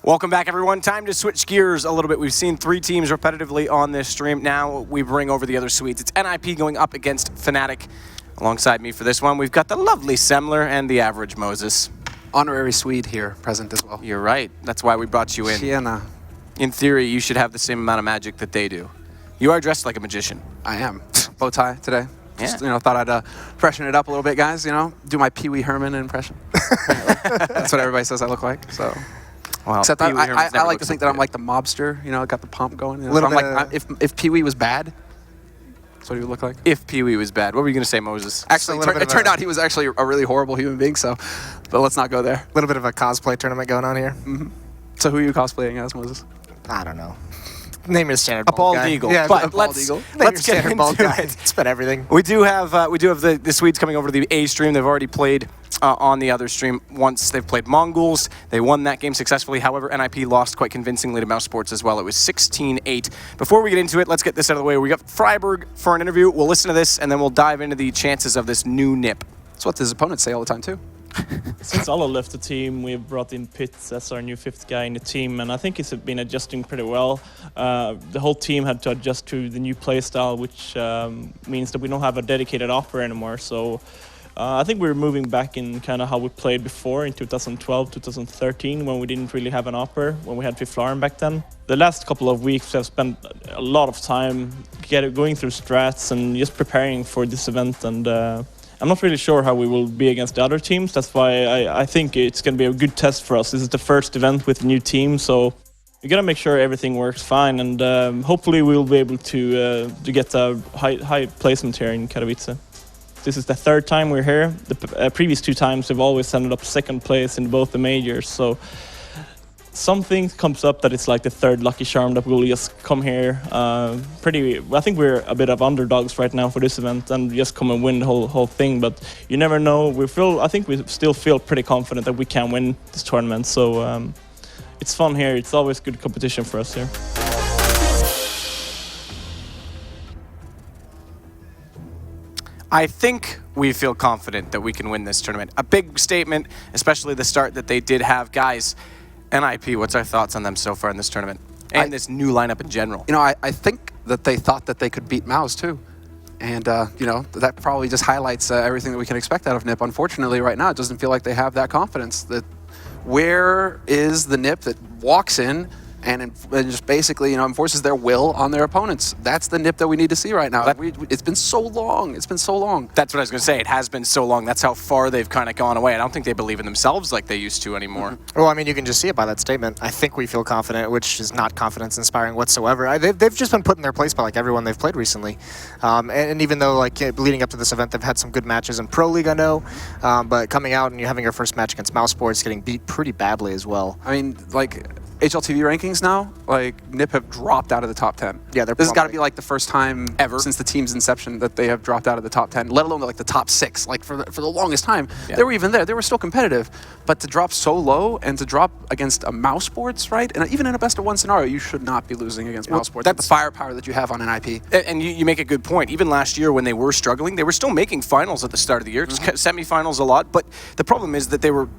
Welcome back, everyone. Time to switch gears a little bit. We've seen 3 teams repetitively on this stream. Now we bring over the other suites. It's NiP going up against Fnatic. Alongside me for this one, we've got the lovely Semler and the average Moses. Honorary Swede here, present as well. You're right. That's why we brought you in. Sienna. In theory, you should have the same amount of magic that they do. You are dressed like a magician. I am. Bow tie today. Yeah. Just, thought I'd freshen it up a little bit, guys. Do my Pee Wee Herman impression. That's what everybody says I look like. So. Well, except I like to think that I'm like the mobster. I got the pomp going. If Pee Wee was bad, that's what he would look like. If Pee Wee was bad, what were you going to say, Moses? Actually, it turned out he was actually a really horrible human being. So, but let's not go there. A little bit of a cosplay tournament going on here. Mm-hmm. So who are you cosplaying as, Moses? I don't know. Name your standard a bald guy. eagle. Yeah, but let's get into it. It's been everything. We do have the Swedes coming over to the A stream. They've already played on the other stream once. They've played Mongols. They won that game successfully. However, NiP lost quite convincingly to Mouse Sports as well. It was 16-8. Before we get into it, let's get this out of the way. We got Freiburg for an interview. We'll listen to this, and then we'll dive into the chances of this new NiP. That's what his opponents say all the time, too. Since Alo left the team, we've brought in Pitts as our new 5th guy in the team, and I think he's been adjusting pretty well. The whole team had to adjust to the new playstyle, which means that we don't have a dedicated offer anymore. So I think we're moving back in kind of how we played before in 2012, 2013, when we didn't really have an offer, when we had Fiflarn back then. The last couple of weeks I've spent a lot of time going through strats and just preparing for this event, and I'm not really sure how we will be against the other teams. That's why I think it's going to be a good test for us. This is the first event with a new team, so we got to make sure everything works fine, and hopefully we'll be able to get a high placement here in Katowice. This is the 3rd time we're here. The previous 2 times we've always ended up 2nd place in both the majors, so something comes up that it's like the 3rd lucky charm that we'll just come here. I think we're a bit of underdogs right now for this event and just come and win the whole thing, but you never know. I think we still feel pretty confident that we can win this tournament, so it's fun here. It's always good competition for us here. I think we feel confident that we can win this tournament. A big statement, especially the start that they did have. Guys, NiP, what's our thoughts on them so far in this tournament? And this new lineup in general? I think that they thought that they could beat Mouse too. And, that probably just highlights everything that we can expect out of NiP. Unfortunately, right now, it doesn't feel like they have that confidence. Where is the NiP that walks in and just basically, enforces their will on their opponents? That's the NiP that we need to see right now. It's been so long. It's been so long. That's what I was going to say. It has been so long. That's how far they've kind of gone away. I don't think they believe in themselves like they used to anymore. Mm-hmm. Well, I mean, you can just see it by that statement. I think we feel confident, which is not confidence-inspiring whatsoever. They've just been put in their place by like everyone they've played recently. And even though leading up to this event, they've had some good matches in Pro League, I know. But coming out and you're having your first match against Mouse Sports, getting beat pretty badly as well. I mean, HLTV rankings now, NiP have dropped out of the top 10. Yeah, this has got to be the first time ever since the team's inception that they have dropped out of the top 10, let alone the top 6. For the longest time, they were even there. They were still competitive, but to drop so low and to drop against a Mouse Sports, right? And even in a best-of-1 scenario, you should not be losing against Mouse Sports. That's the firepower that you have on NiP. And you make a good point. Even last year when they were struggling, they were still making finals at the start of the year, semifinals a lot. But the problem is that they were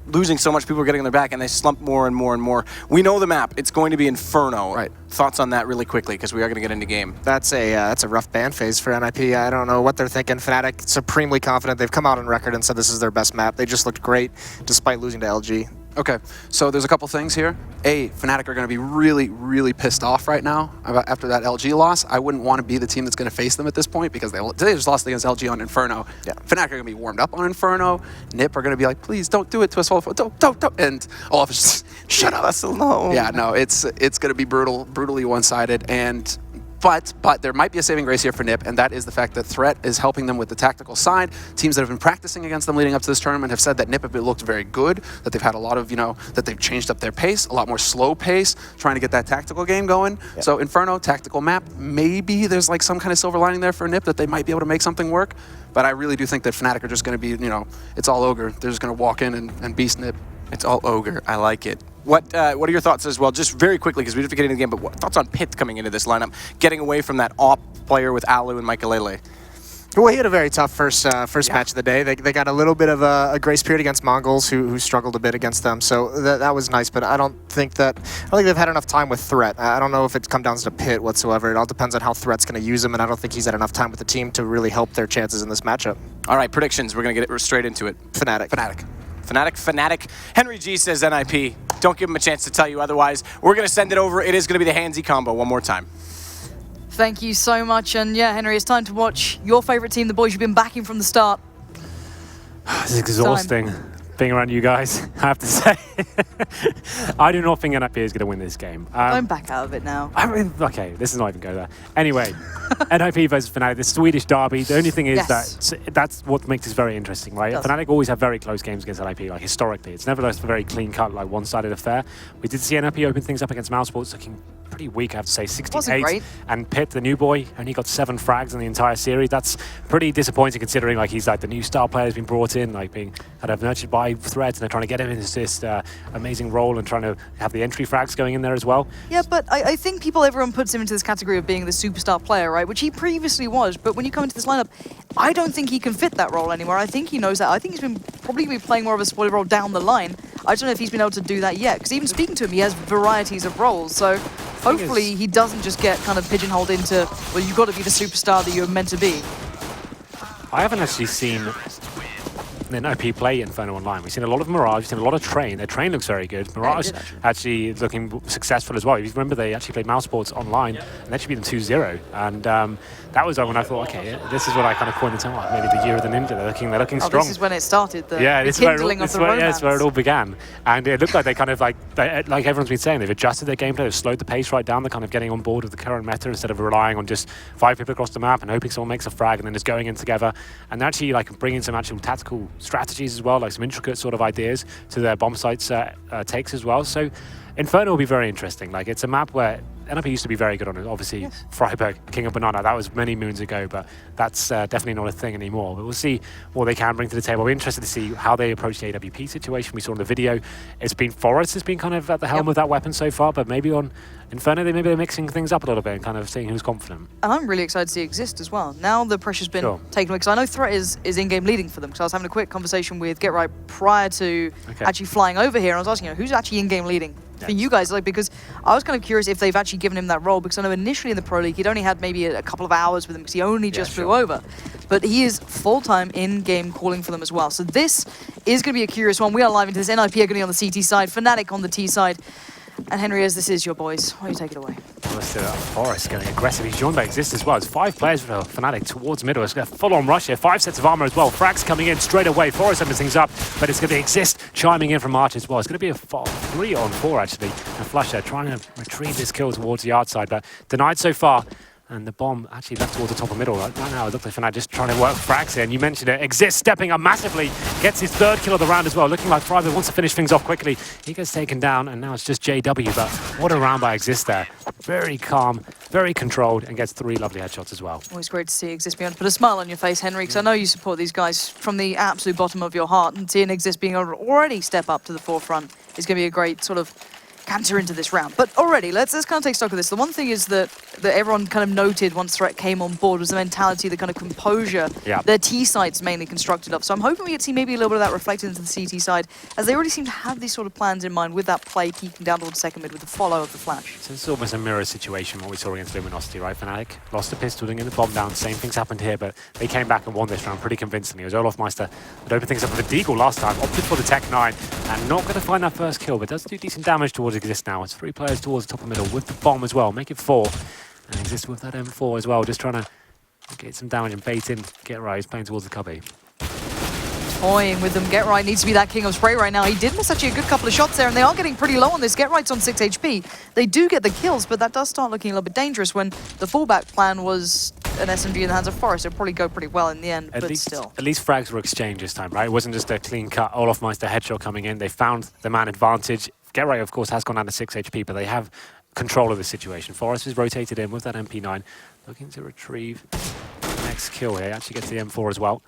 losing so much, people were getting on their back, and they slumped more and more and more. We know the map. It's going to be Inferno. Right. Thoughts on that really quickly, because we are going to get into game. That's a rough ban phase for NiP. I don't know what they're thinking. Fnatic, supremely confident. They've come out on record and said this is their best map. They just looked great, despite losing to LG. Okay, so there's a couple things here. Fnatic are going to be really, really pissed off right now after that LG loss. I wouldn't want to be the team that's going to face them at this point because they just lost against LG on Inferno. Yeah. Fnatic are going to be warmed up on Inferno. NiP are going to be like, please don't do it to us. Don't. And Olaf is just, shut up. Us alone. Yeah, no, it's going to be brutally one-sided. And But there might be a saving grace here for NiP, and that is the fact that Threat is helping them with the tactical side. Teams that have been practicing against them leading up to this tournament have said that NiP have looked very good, that they've had a lot of, that they've changed up their pace, a lot more slow pace, trying to get that tactical game going. Yeah. So Inferno, tactical map, maybe there's like some kind of silver lining there for NiP that they might be able to make something work. But I really do think that Fnatic are just going to be, it's all ogre. They're just going to walk in and beast NiP. It's all ogre. I like it. What are your thoughts as well, just very quickly, because we have to get into the game, but what thoughts on Pit coming into this lineup, getting away from that AWP player with Alu and Michaelele? Well, he had a very tough first match of the day. They got a little bit of a grace period against Mongols, who struggled a bit against them. So that was nice, but I don't think they've had enough time with Threat. I don't know if it's come down to Pit whatsoever. It all depends on how Threat's going to use him, and I don't think he's had enough time with the team to really help their chances in this matchup. All right, predictions. We're going to get it straight into it. Fnatic. Henry G says NiP. Don't give him a chance to tell you otherwise. We're going to send it over. It is going to be the handsy combo one more time. Thank you so much. And yeah, Henry, it's time to watch your favorite team, the boys you've been backing from the start. This is exhausting, being around you guys, I have to say. I do not think NiP is going to win this game. Don't back out of it now. I mean, okay, this is not even go there. Anyway, NiP versus Fnatic, the Swedish derby. The only thing is that's what makes this very interesting, right? Fnatic always have very close games against NiP, like historically. It's never just a very clean-cut, like one-sided affair. We did see NiP open things up against Mousesports, looking pretty weak, I have to say, 68. And Pit, the new boy, only got 7 frags in the entire series. That's pretty disappointing considering like he's like the new star player has been brought in, like being kind of nurtured by Threads, and they're trying to get him into this amazing role and trying to have the entry frags going in there as well. Yeah, but I think everyone puts him into this category of being the superstar player, right? Which he previously was, but when you come into this lineup, I don't think he can fit that role anymore. I think he knows that. I think he's probably been playing more of a supportive role down the line. I don't know if he's been able to do that yet, because even speaking to him, he has varieties of roles, so hopefully he doesn't just get kind of pigeonholed into, well, you've got to be the superstar that you're meant to be. I haven't actually seen NiP play Inferno online. We've seen a lot of Mirage, we've seen a lot of Train. Their Train looks very good. Mirage actually looking successful as well. If you remember, they actually played Mousesports online, and they actually beat them 2-0. And that was when I thought, okay, this is what I kind of coined the term, maybe the year of the ninja. They're looking strong. This is when it started, the this kindling of the romance. Yeah, it's where it all began. And it looked like they kind of like everyone's been saying, they've adjusted their gameplay, they've slowed the pace right down. They're kind of getting on board with the current meta instead of relying on just 5 people across the map and hoping someone makes a frag and then just going in together. And they're actually like bringing some actual tactical strategies as well, like some intricate sort of ideas to their bomb sites takes as well. So Inferno will be very interesting. Like, it's a map where NiP used to be very good on it. Obviously, Freiburg, King of Banana, that was many moons ago, but that's definitely not a thing anymore. But we'll see what they can bring to the table. We're interested to see how they approach the AWP situation. We saw in the video, it's been Forest has been kind of at the helm of that weapon so far, but maybe on Inferno, they're mixing things up a little bit and kind of seeing who's confident. And I'm really excited to see Exist as well. Now the pressure's been taken away, because I know Threat is in-game leading for them, because I was having a quick conversation with Get Right prior to actually flying over here, and I was asking, who's actually in-game leading for you guys? Like, because I was kind of curious if they've actually given him that role, because I know initially in the Pro League, he'd only had maybe a couple of hours with him, because he only just flew over. But he is full-time in-game calling for them as well. So this is going to be a curious one. We are live into this. NiP are going to be on the CT side, Fnatic on the T side. And Henry, as this is your boys, why don't you take it away? Let's do that. Forest going aggressive. He's joined by Exist as well. It's 5 players for Fnatic towards middle. It's a full-on rush here. 5 sets of armor as well. Frags coming in straight away. Forest opens things up, but it's going to be Exist chiming in from Arch as well. It's going to be a 3-on-4 actually. And Flusher trying to retrieve this kill towards the yard side, but denied so far. And the bomb actually left towards the top of middle. Right now, it looks like Fnatic just trying to work frags here. And you mentioned it. Exist stepping up massively. Gets his 3rd kill of the round as well. Looking like Freiburg wants to finish things off quickly. He gets taken down, and now it's just JW. But what a round by Exist there. Very calm, very controlled, and gets 3 lovely headshots as well. Always great to see Exist being able to put a smile on your face, Henry, because I know you support these guys from the absolute bottom of your heart. And seeing Exist being able to already step up to the forefront is going to be a great sort of canter into this round. But already, let's kind of take stock of this. The one thing is that everyone kind of noted once Threat came on board was the mentality, the kind of composure their T side's mainly constructed of. So I'm hoping we get to see maybe a little bit of that reflected into the CT side, as they already seem to have these sort of plans in mind with that play keeping down towards second mid with the follow of the flash. So it's almost a mirror situation what we saw against Luminosity, right? Fnatic lost the pistol, didn't get the bomb down. Same things happened here, but they came back and won this round pretty convincingly. It was Olaf Meister that opened things up with a Deagle last time, opted for the Tech 9, and not going to find that first kill, but does do decent damage towards Exist now. It's 3 players towards the top of the middle with the bomb as well, make it 4. And Exist with that M4 as well, just trying to get some damage and bait in. Get Right, he's playing towards the cubby. Toying with them. Get Right needs to be that king of spray right now. He did miss actually a good couple of shots there, and they are getting pretty low on this. Get Right's on 6 HP. They do get the kills, but that does start looking a little bit dangerous when the fallback plan was an SMG in the hands of Forest. It'll probably go pretty well in the end, but still. At least frags were exchanged this time, right? It wasn't just a clean cut Olaf Meister headshot coming in. They found the man advantage. Get Right, of course, has gone down to 6 HP, but they have control of the situation. Forest is rotated in with that MP9, looking to retrieve the next kill here. Actually gets the M4 as well.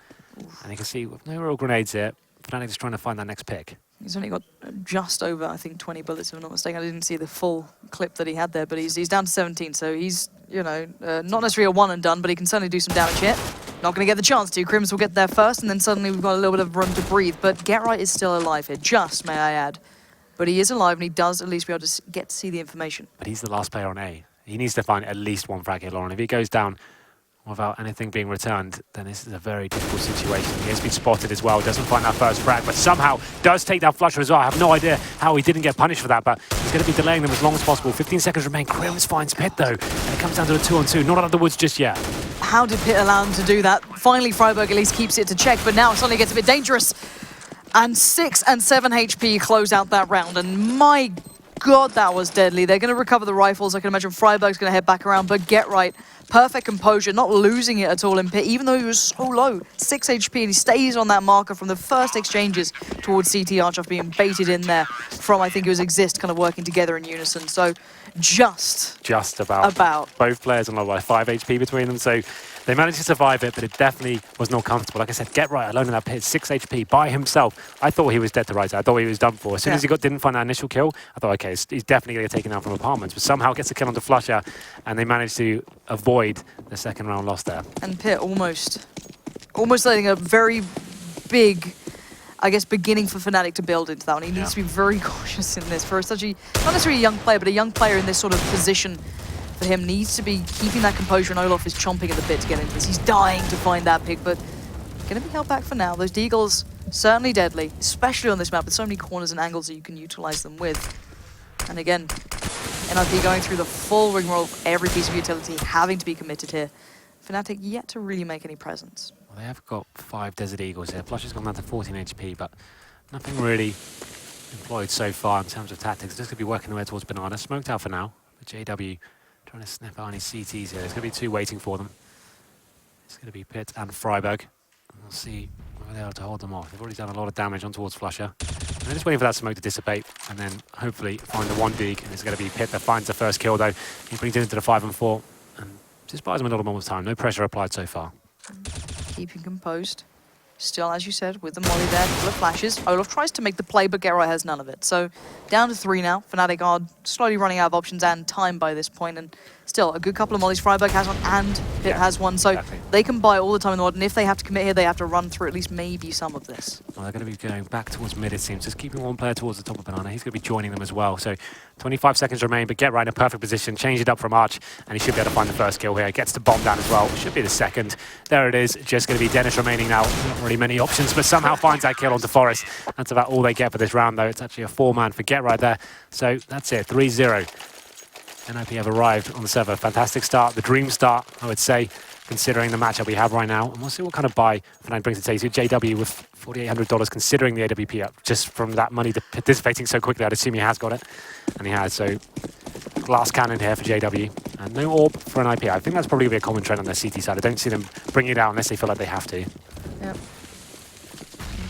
And you can see with no real grenades here, Fnatic is trying to find that next pick. He's only got just over, I think, 20 bullets, if I'm not mistaken. I didn't see the full clip that he had there, but he's down to 17, so he's, you know, not necessarily a one and done, but he can certainly do some damage here. Not going to get the chance to. Crims will get there first, and then suddenly we've got a little bit of room to breathe. But Get Right is still alive here, just, may I add. But he is alive, and he does at least be able to get to see the information. But he's the last player on A. He needs to find at least one frag here, Lauren. If he goes down without anything being returned, then this is a very difficult situation. He has been spotted as well, doesn't find that first frag, but somehow does take down Flusher as well. I have no idea how he didn't get punished for that, but he's going to be delaying them as long as possible. 15 seconds remain. Crims finds Pit, though, and it comes down to a 2-on-2. Not out of the woods just yet. How did Pit allow him to do that? Finally, Freiburg at least keeps it to check, but now it suddenly gets a bit dangerous. And 6 and 7 HP close out that round, and my God, that was deadly. They're going to recover the rifles. I can imagine Freiburg's going to head back around, but Get Right, perfect composure, not losing it at all in Pit, even though he was so low. 6 HP, and he stays on that marker from the first exchanges towards CT Arch after being baited in there from, I think it was Exist, kind of working together in unison. So just about. Both players on like 5 HP between them, so they managed to survive it, but it definitely was not comfortable. Like I said, Get Right alone in that pit, 6 HP by himself. I thought he was dead to rights. I thought he was done for. As soon as he didn't find that initial kill, I thought, okay, he's definitely going to get taken out from Apartments, but somehow gets a kill onto Flusher, and they managed to avoid the second round loss there. And Pit almost letting a very big, I guess, beginning for Fnatic to build into that one. He needs to be very cautious in this for such a, not necessarily a young player, but a young player in this sort of position for him needs to be keeping that composure, and Olof is chomping at the bit to get into this. He's dying to find that pick, but going to be held back for now. Those Deagles, certainly deadly, especially on this map with so many corners and angles that you can utilize them with. And again, NiP going through the full rigmarole of every piece of utility, having to be committed here. Fnatic yet to really make any presence. Well, they have got 5 Desert Eagles here. Flusher's gone down to 14 HP, but nothing really employed so far in terms of tactics. Just going to be working their way towards Banana. Smoked out for now. The JW trying to sniff out any CTs here. There's going to be 2 waiting for them. It's going to be Pit and Freiburg. And we'll see whether they're able to hold them off. They've already done a lot of damage on towards Flusher. And they're just waiting for that smoke to dissipate and then hopefully find the 1 dig. And it's going to be Pit that finds the first kill, though. He brings it into the 5 and 4 and just buys them a little more time. No pressure applied so far. Keeping composed. Still, as you said, with the molly there, a couple of flashes. Olof tries to make the play, but Get Right has none of it. So down to 3 now. Fnatic are slowly running out of options and time by this point, and still a good couple of mollies. Freiburg has one and Pit has one, so they can buy all the time in the world, and if they have to commit here, they have to run through at least maybe some of this. Well, they're going to be going back towards mid, it seems. Just keeping one player towards the top of Banana. He's going to be joining them as well. So 25 seconds remain, but Get Right in a perfect position. Change it up from Arch, and he should be able to find the first kill here. Gets the bomb down as well. Should be the second. There it is. Just going to be Dennis remaining now. Not really many options, but somehow finds that kill onto Forest. That's about all they get for this round, though. It's actually a 4-man for Get Right there. So that's it. 3-0. NiP have arrived on the server. Fantastic start. The dream start, I would say, considering the matchup we have right now. And we'll see what kind of buy Fnatic brings to take. JW with $4,800 considering the AWP up. Just from that money participating so quickly, I'd assume he has got it. And he has. So glass cannon here for JW. And no AWP for NiP. I think that's probably going to be a common trend on their CT side. I don't see them bringing it out unless they feel like they have to. Yep.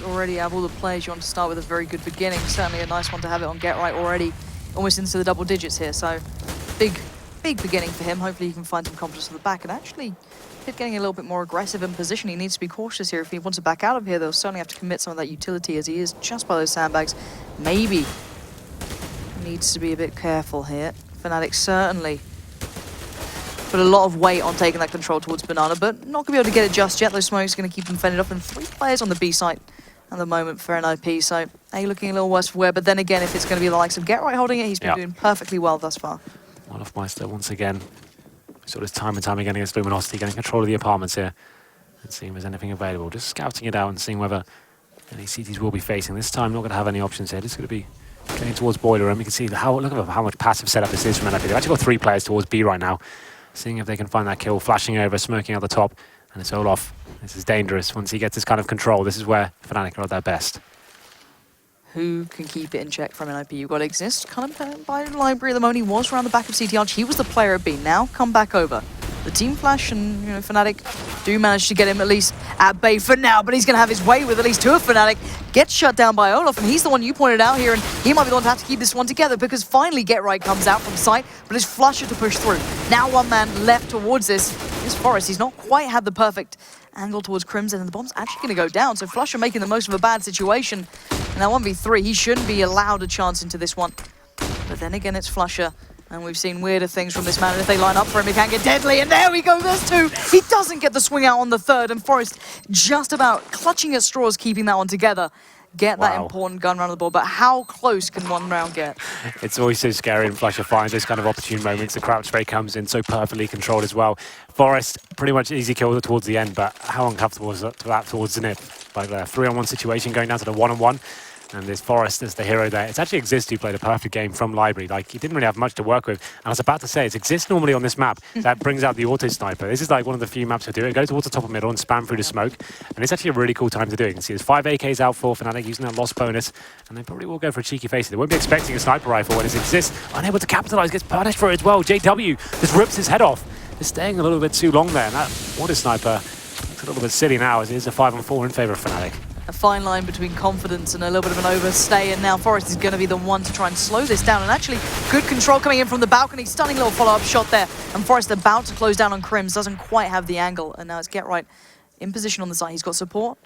Already have all the players. You want to start with a very good beginning. Certainly a nice one to have it on Get Right already. Almost into the double digits here. So big beginning for him. Hopefully he can find some confidence at the back. And actually, Pit getting a little bit more aggressive in position. He needs to be cautious here. If he wants to back out of here, they'll certainly have to commit some of that utility as he is just by those sandbags. Maybe needs to be a bit careful here. Fnatic certainly put a lot of weight on taking that control towards Banana, but not going to be able to get it just yet. Those smokes are going to keep them fended off, and 3 players on the B site at the moment for NiP, so looking a little worse for wear. But then again, if it's going to be the likes of Get Right holding it, he's been doing perfectly well thus far. Olof Meister once again, sort of time and time again against Luminosity, getting control of the apartments here and seeing if there's anything available. Just scouting it out and seeing whether any CTs will be facing. This time, not going to have any options here. Just going to be going towards Boiler Room. You can see look at how much passive setup this is from NiP. They've actually got 3 players towards B right now, seeing if they can find that kill, flashing over, smoking out the top, and it's Olof. This is dangerous. Once he gets this kind of control, this is where Fnatic are at their best. Who can keep it in check from NiP? You've got Exist, kind of by library at the moment. He was around the back of CT Arch. He was the player at B. Now come back over. The Team Flash and Fnatic do manage to get him at least at bay for now, but he's going to have his way with at least 2 of Fnatic. Gets shut down by Olof, and he's the one you pointed out here, and he might be the one to have to keep this one together because finally Get Right comes out from sight, but it's Flusher to push through. Now 1 man left towards this is Forest. He's not quite had the perfect angle towards Crimson, and the bomb's actually going to go down, so Flusher making the most of a bad situation. And now 1v3, he shouldn't be allowed a chance into this one. But then again, it's Flusher. And we've seen weirder things from this man, and if they line up for him, he can get deadly, and there we go, there's two! He doesn't get the swing out on the third, and Forest just about clutching at straws, keeping that one together. Get that important gun round the board, but how close can one round get? It's always so scary, and Flusha finds those kind of opportune moments. The crouch spray comes in so perfectly controlled as well. Forest, pretty much easy kill towards the end, but how uncomfortable was that towards the NiP? Like the 3-on-1 situation going down to the 1-on-1. And there's Forest as the hero there. It's actually Exist who played a perfect game from Library. Like, he didn't really have much to work with. And I was about to say, it's Exist normally on this map that brings out the auto sniper. This is like one of the few maps that do it. Go towards the top of middle and spam through the smoke. And it's actually a really cool time to do it. You can see there's 5 AKs out for Fnatic using that loss bonus. And they probably will go for a cheeky face. They won't be expecting a sniper rifle when it's Exist. Unable to capitalize, gets punished for it as well. JW just rips his head off. Just staying a little bit too long there. And that auto sniper looks a little bit silly now as it is a 5-on-4 in favor of Fnatic. A fine line between confidence and a little bit of an overstay, and now Forest is going to be the one to try and slow this down. And actually, good control coming in from the balcony. Stunning little follow-up shot there. And Forest about to close down on Crims. Doesn't quite have the angle. And now it's Get Right in position on the side. He's got support.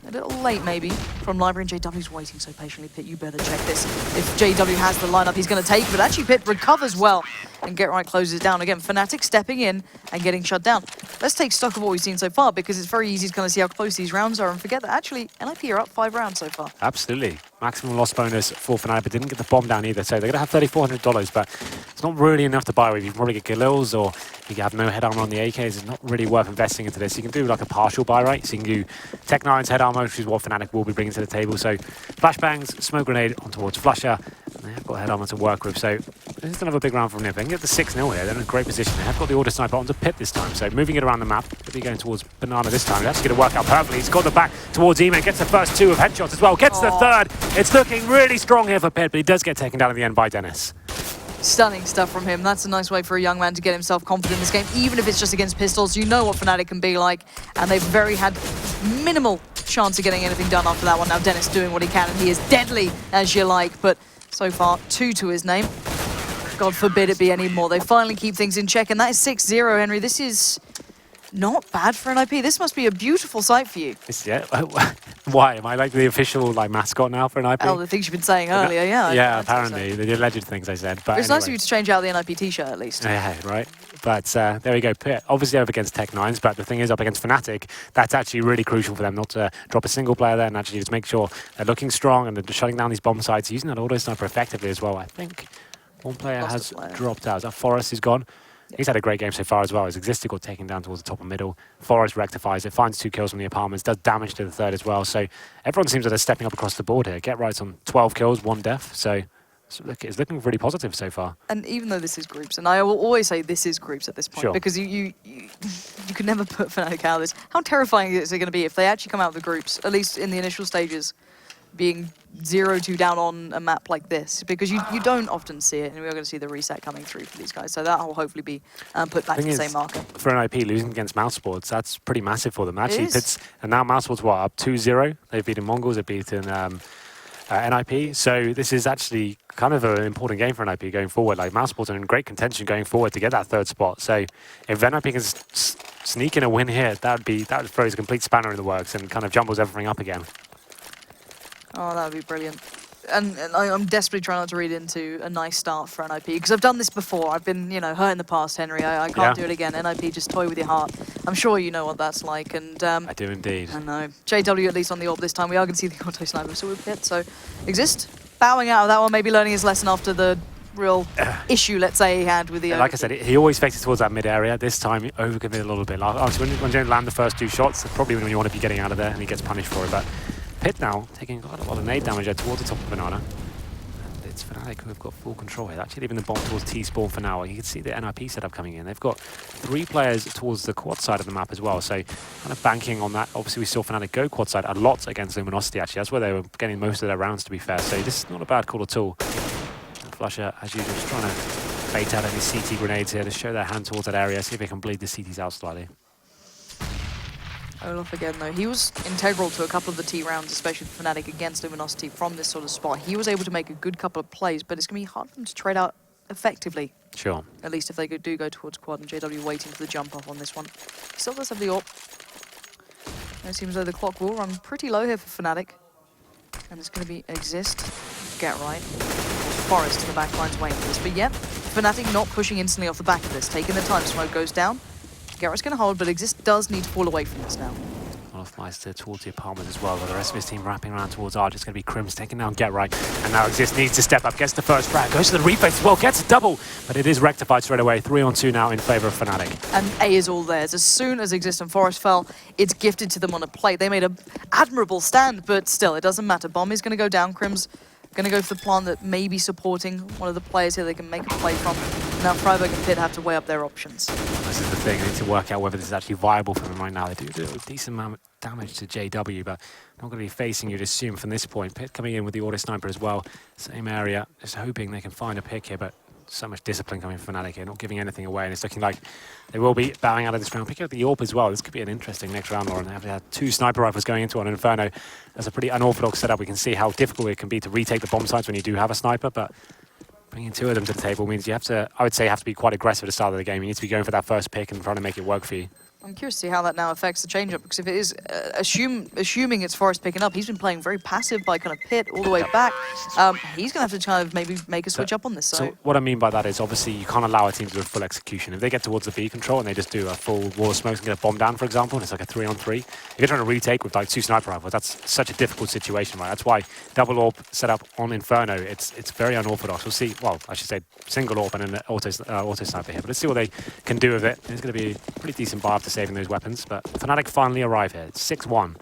A little late, maybe, from Library, and JW's waiting so patiently. Pit, you better check this. If JW has the lineup, he's going to take it, but actually Pit recovers well, and Get Right closes it down. Again, Fnatic stepping in and getting shut down. Let's take stock of what we've seen so far, because it's very easy to kind of see how close these rounds are, and forget that actually NiP are up 5 rounds so far. Absolutely. Maximum loss bonus for Fnatic, but didn't get the bomb down either, so they're going to have $3,400, but it's not really enough to buy with. You can probably get Galils, or you can have no head armor on the AKs. It's not really worth investing into this. You can do like a partial buy, right? So you can do Tech9's head armor, which is what Fnatic will be bringing to the table. So flashbangs, smoke grenade on towards Flusha. And they have got head armor to work with. So this is another big round from NiP. They can get the 6-0 here. They're in a great position. They have got the auto sniper onto Pit this time. So moving it around the map. They'll be going towards Banana this time. That's going to work out perfectly. He's got the back towards Eman. Gets the first 2 of headshots as well. Gets the third. It's looking really strong here for Pit, but he does get taken down in the end by Dennis. Stunning stuff from him. That's a nice way for a young man to get himself confident in this game, even if it's just against pistols. You know what Fnatic can be like, and they've had minimal chance of getting anything done after that one. Now Dennis doing what he can, and he is deadly as you like, but so far 2 to his name. God forbid it be any more. They finally keep things in check, and that is 6-0, Henry. This is not bad for NiP. This must be a beautiful sight for you. Yeah. Why? Am I like the official mascot now for NiP? Oh, the things you've been saying earlier, yeah. Yeah, apparently. The alleged things I said. But it's nice of you to change out the NiP t-shirt at least. Yeah, right. But there we go. Pit, obviously up against Tech9s, but the thing is up against Fnatic, that's actually really crucial for them not to drop a single player there and actually just make sure they're looking strong and they're shutting down these bomb sites, using that auto sniper effectively as well. I think one player has dropped out. Is that Forest is gone? Yeah. He's had a great game so far as well. His Existed got taken down towards the top and middle. Forest rectifies it, finds 2 kills from the apartments, does damage to the third as well. So everyone seems that they're stepping up across the board here. Get Right's on 12 kills, 1 death. So it's looking really positive so far. And even though this is groups, and I will always say this is groups at this point, sure, because you could never put Fnatic out of this. How terrifying is it going to be if they actually come out of the groups, at least in the initial stages, being 0-2 down on a map like this, because you don't often see it, and we are going to see the reset coming through for these guys, so that will hopefully be put back to the same marker. For NiP, losing against Mousesports, that's pretty massive for them. Actually, and now Mousesports, what, up 2-0? They've beaten Mongols, they've beaten NiP, so this is actually kind of an important game for NiP going forward. Like, Mousesports are in great contention going forward to get that 3rd spot, so if NiP can sneak in a win here, that would throw a complete spanner in the works and kind of jumbles everything up again. Oh, that would be brilliant. And I'm desperately trying not to read into a nice start for NiP, because I've done this before. I've been, hurt in the past, Henry. I can't do it again. NiP, just toy with your heart. I'm sure you know what that's like. And I do indeed. I know. JW at least on the AWP this time. We are going to see the auto sniper, so we're Pit. So Exist, bowing out of that one, maybe learning his lesson after the real issue, let's say, he had with the... Like I said, he always fakes it towards that mid area. This time, he overcommitted a little bit. When you land the first 2 shots, that's probably when you want to be getting out of there, and he gets punished for it. But Pit now taking quite a lot of nade damage there towards the top of Banana. And it's Fnatic who have got full control here. Actually leaving the bomb towards T-spawn for now. You can see the NiP setup coming in. They've got 3 players towards the quad side of the map as well. So kind of banking on that. Obviously, we saw Fnatic go quad side a lot against Luminosity, actually. That's where they were getting most of their rounds, to be fair. So this is not a bad call at all. And Flusha, as usual, just trying to bait out any CT grenades here to show their hand towards that area. See if they can bleed the CTs out slightly. Olaf again, though. He was integral to a couple of the T rounds, especially for Fnatic against Luminosity from this sort of spot. He was able to make a good couple of plays, but it's going to be hard for them to trade out effectively. Sure. At least if they do go towards quad, and JW waiting for the jump off on this one. Still does have the AWP. It seems though the clock will run pretty low here for Fnatic. And it's going to be Exist, Get Right. Forest in the back line's waiting for this. But yep, Fnatic not pushing instantly off the back of this, taking their time. Smoke goes down. Get Right's going to hold, but Exist does need to fall away from this now. Meister towards the apartment as well, but the rest of his team wrapping around towards Arch. It's going to be Crims taking down Get Right, and now Exist needs to step up, gets the first frag, goes to the replay as well, gets a double, but it is rectified straight away. 3-on-2 now in favor of Fnatic. And A is all theirs. As soon as Exist and Forest fell, it's gifted to them on a plate. They made an admirable stand, but still, it doesn't matter. Bomb is going to go down. Crims going to go for the plan that may be supporting one of the players here they can make a play from. Now Freiburg and Pit have to weigh up their options. This is the thing, they need to work out whether this is actually viable for them right now. They do a decent amount of damage to JW, but not going to be facing, you'd assume, from this point. Pit coming in with the auto sniper as well. Same area, just hoping they can find a pick here, but so much discipline coming from Fnatic here, not giving anything away, and it's looking like they will be bowing out of this round. Picking up the AWP as well. This could be an interesting next round, Lauren. They have had 2 sniper rifles going into an Inferno. That's a pretty unorthodox setup. We can see how difficult it can be to retake the bomb sites when you do have a sniper, but bringing 2 of them to the table means you have to, I would say, have to be quite aggressive at the start of the game. You need to be going for that first pick and trying to make it work for you. I'm curious to see how that now affects the change-up, because if it is, assuming it's Forest picking up, he's been playing very passive by kind of Pit all the way back. He's going to have to kind of maybe make a switch up on this. So what I mean by that is, obviously, you can't allow a team to do a full execution. If they get towards the B control and they just do a full wall of smokes and get a bomb down, for example, and it's like a 3-on-3, if you're trying to retake with like 2 sniper rifles, that's such a difficult situation, right? That's why double AWP set up on Inferno, it's very unorthodox. We'll see, well, I should say single AWP and an auto sniper here, but let's see what they can do with it. It's going to be a pretty decent bar after saving those weapons. But Fnatic finally arrive here. It's 6-1.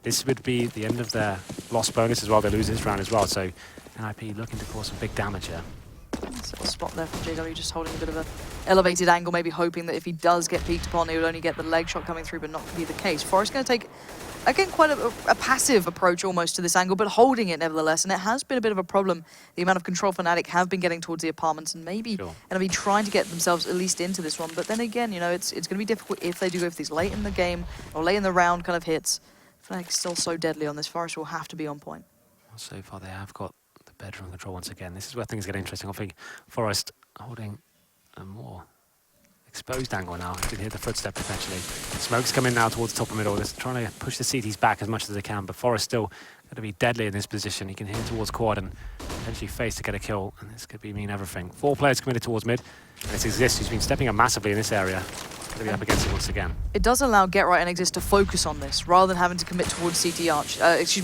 This would be the end of their loss bonus as well. They lose this round as well. So NiP looking to cause some big damage here. Nice little spot there from JW, just holding a bit of an elevated angle, maybe hoping that if he does get peeked upon, he would only get the leg shot coming through, but not to be the case. Forest going to take, again, quite a passive approach almost to this angle, but holding it nevertheless. And it has been a bit of a problem, the amount of control Fnatic have been getting towards the apartments, and maybe going to be trying to get themselves at least into this one. But then again, you know, it's going to be difficult if they do go for these late in the game or late in the round kind of hits. Fnatic's still so deadly on this. Forest will have to be on point. Well, so far they have got the bedroom control once again. This is where things get interesting. I think Forest holding a more exposed angle now. You can hear the footstep potentially. Smoke's coming now towards the top of middle. They're trying to push the CTs back as much as they can, but Forest still going to be deadly in this position. He can hit towards quad and eventually face to get a kill, and this could mean everything. 4 players committed towards mid, and it's Exist who's been stepping up massively in this area. Going to be up against it once again. It does allow Get Right and Exist to focus on this rather than having to commit towards CT Arch,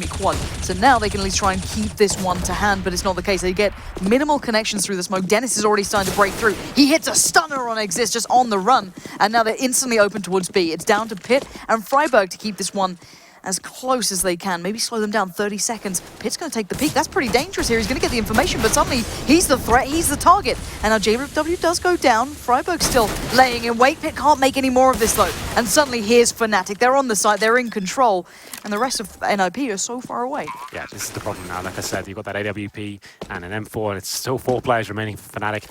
quad. So now they can at least try and keep this one to hand, but it's not the case. They get minimal connections through the smoke. Dennis is already starting to break through. He hits a stunner on Exist just on the run, and now they're instantly open towards B. It's down to Pit and Freiburg to keep this one as close as they can. Maybe slow them down 30 seconds. Pitt's going to take the peak. That's pretty dangerous here. He's going to get the information, but suddenly he's the threat, he's the target. And now JW does go down. Freiburg still laying in wait. Pitt can't make any more of this though. And suddenly here's Fnatic. They're on the side, they're in control. And the rest of NiP are so far away. Yeah, this is the problem now. Like I said, you've got that AWP and an M4, and it's still 4 players remaining for Fnatic.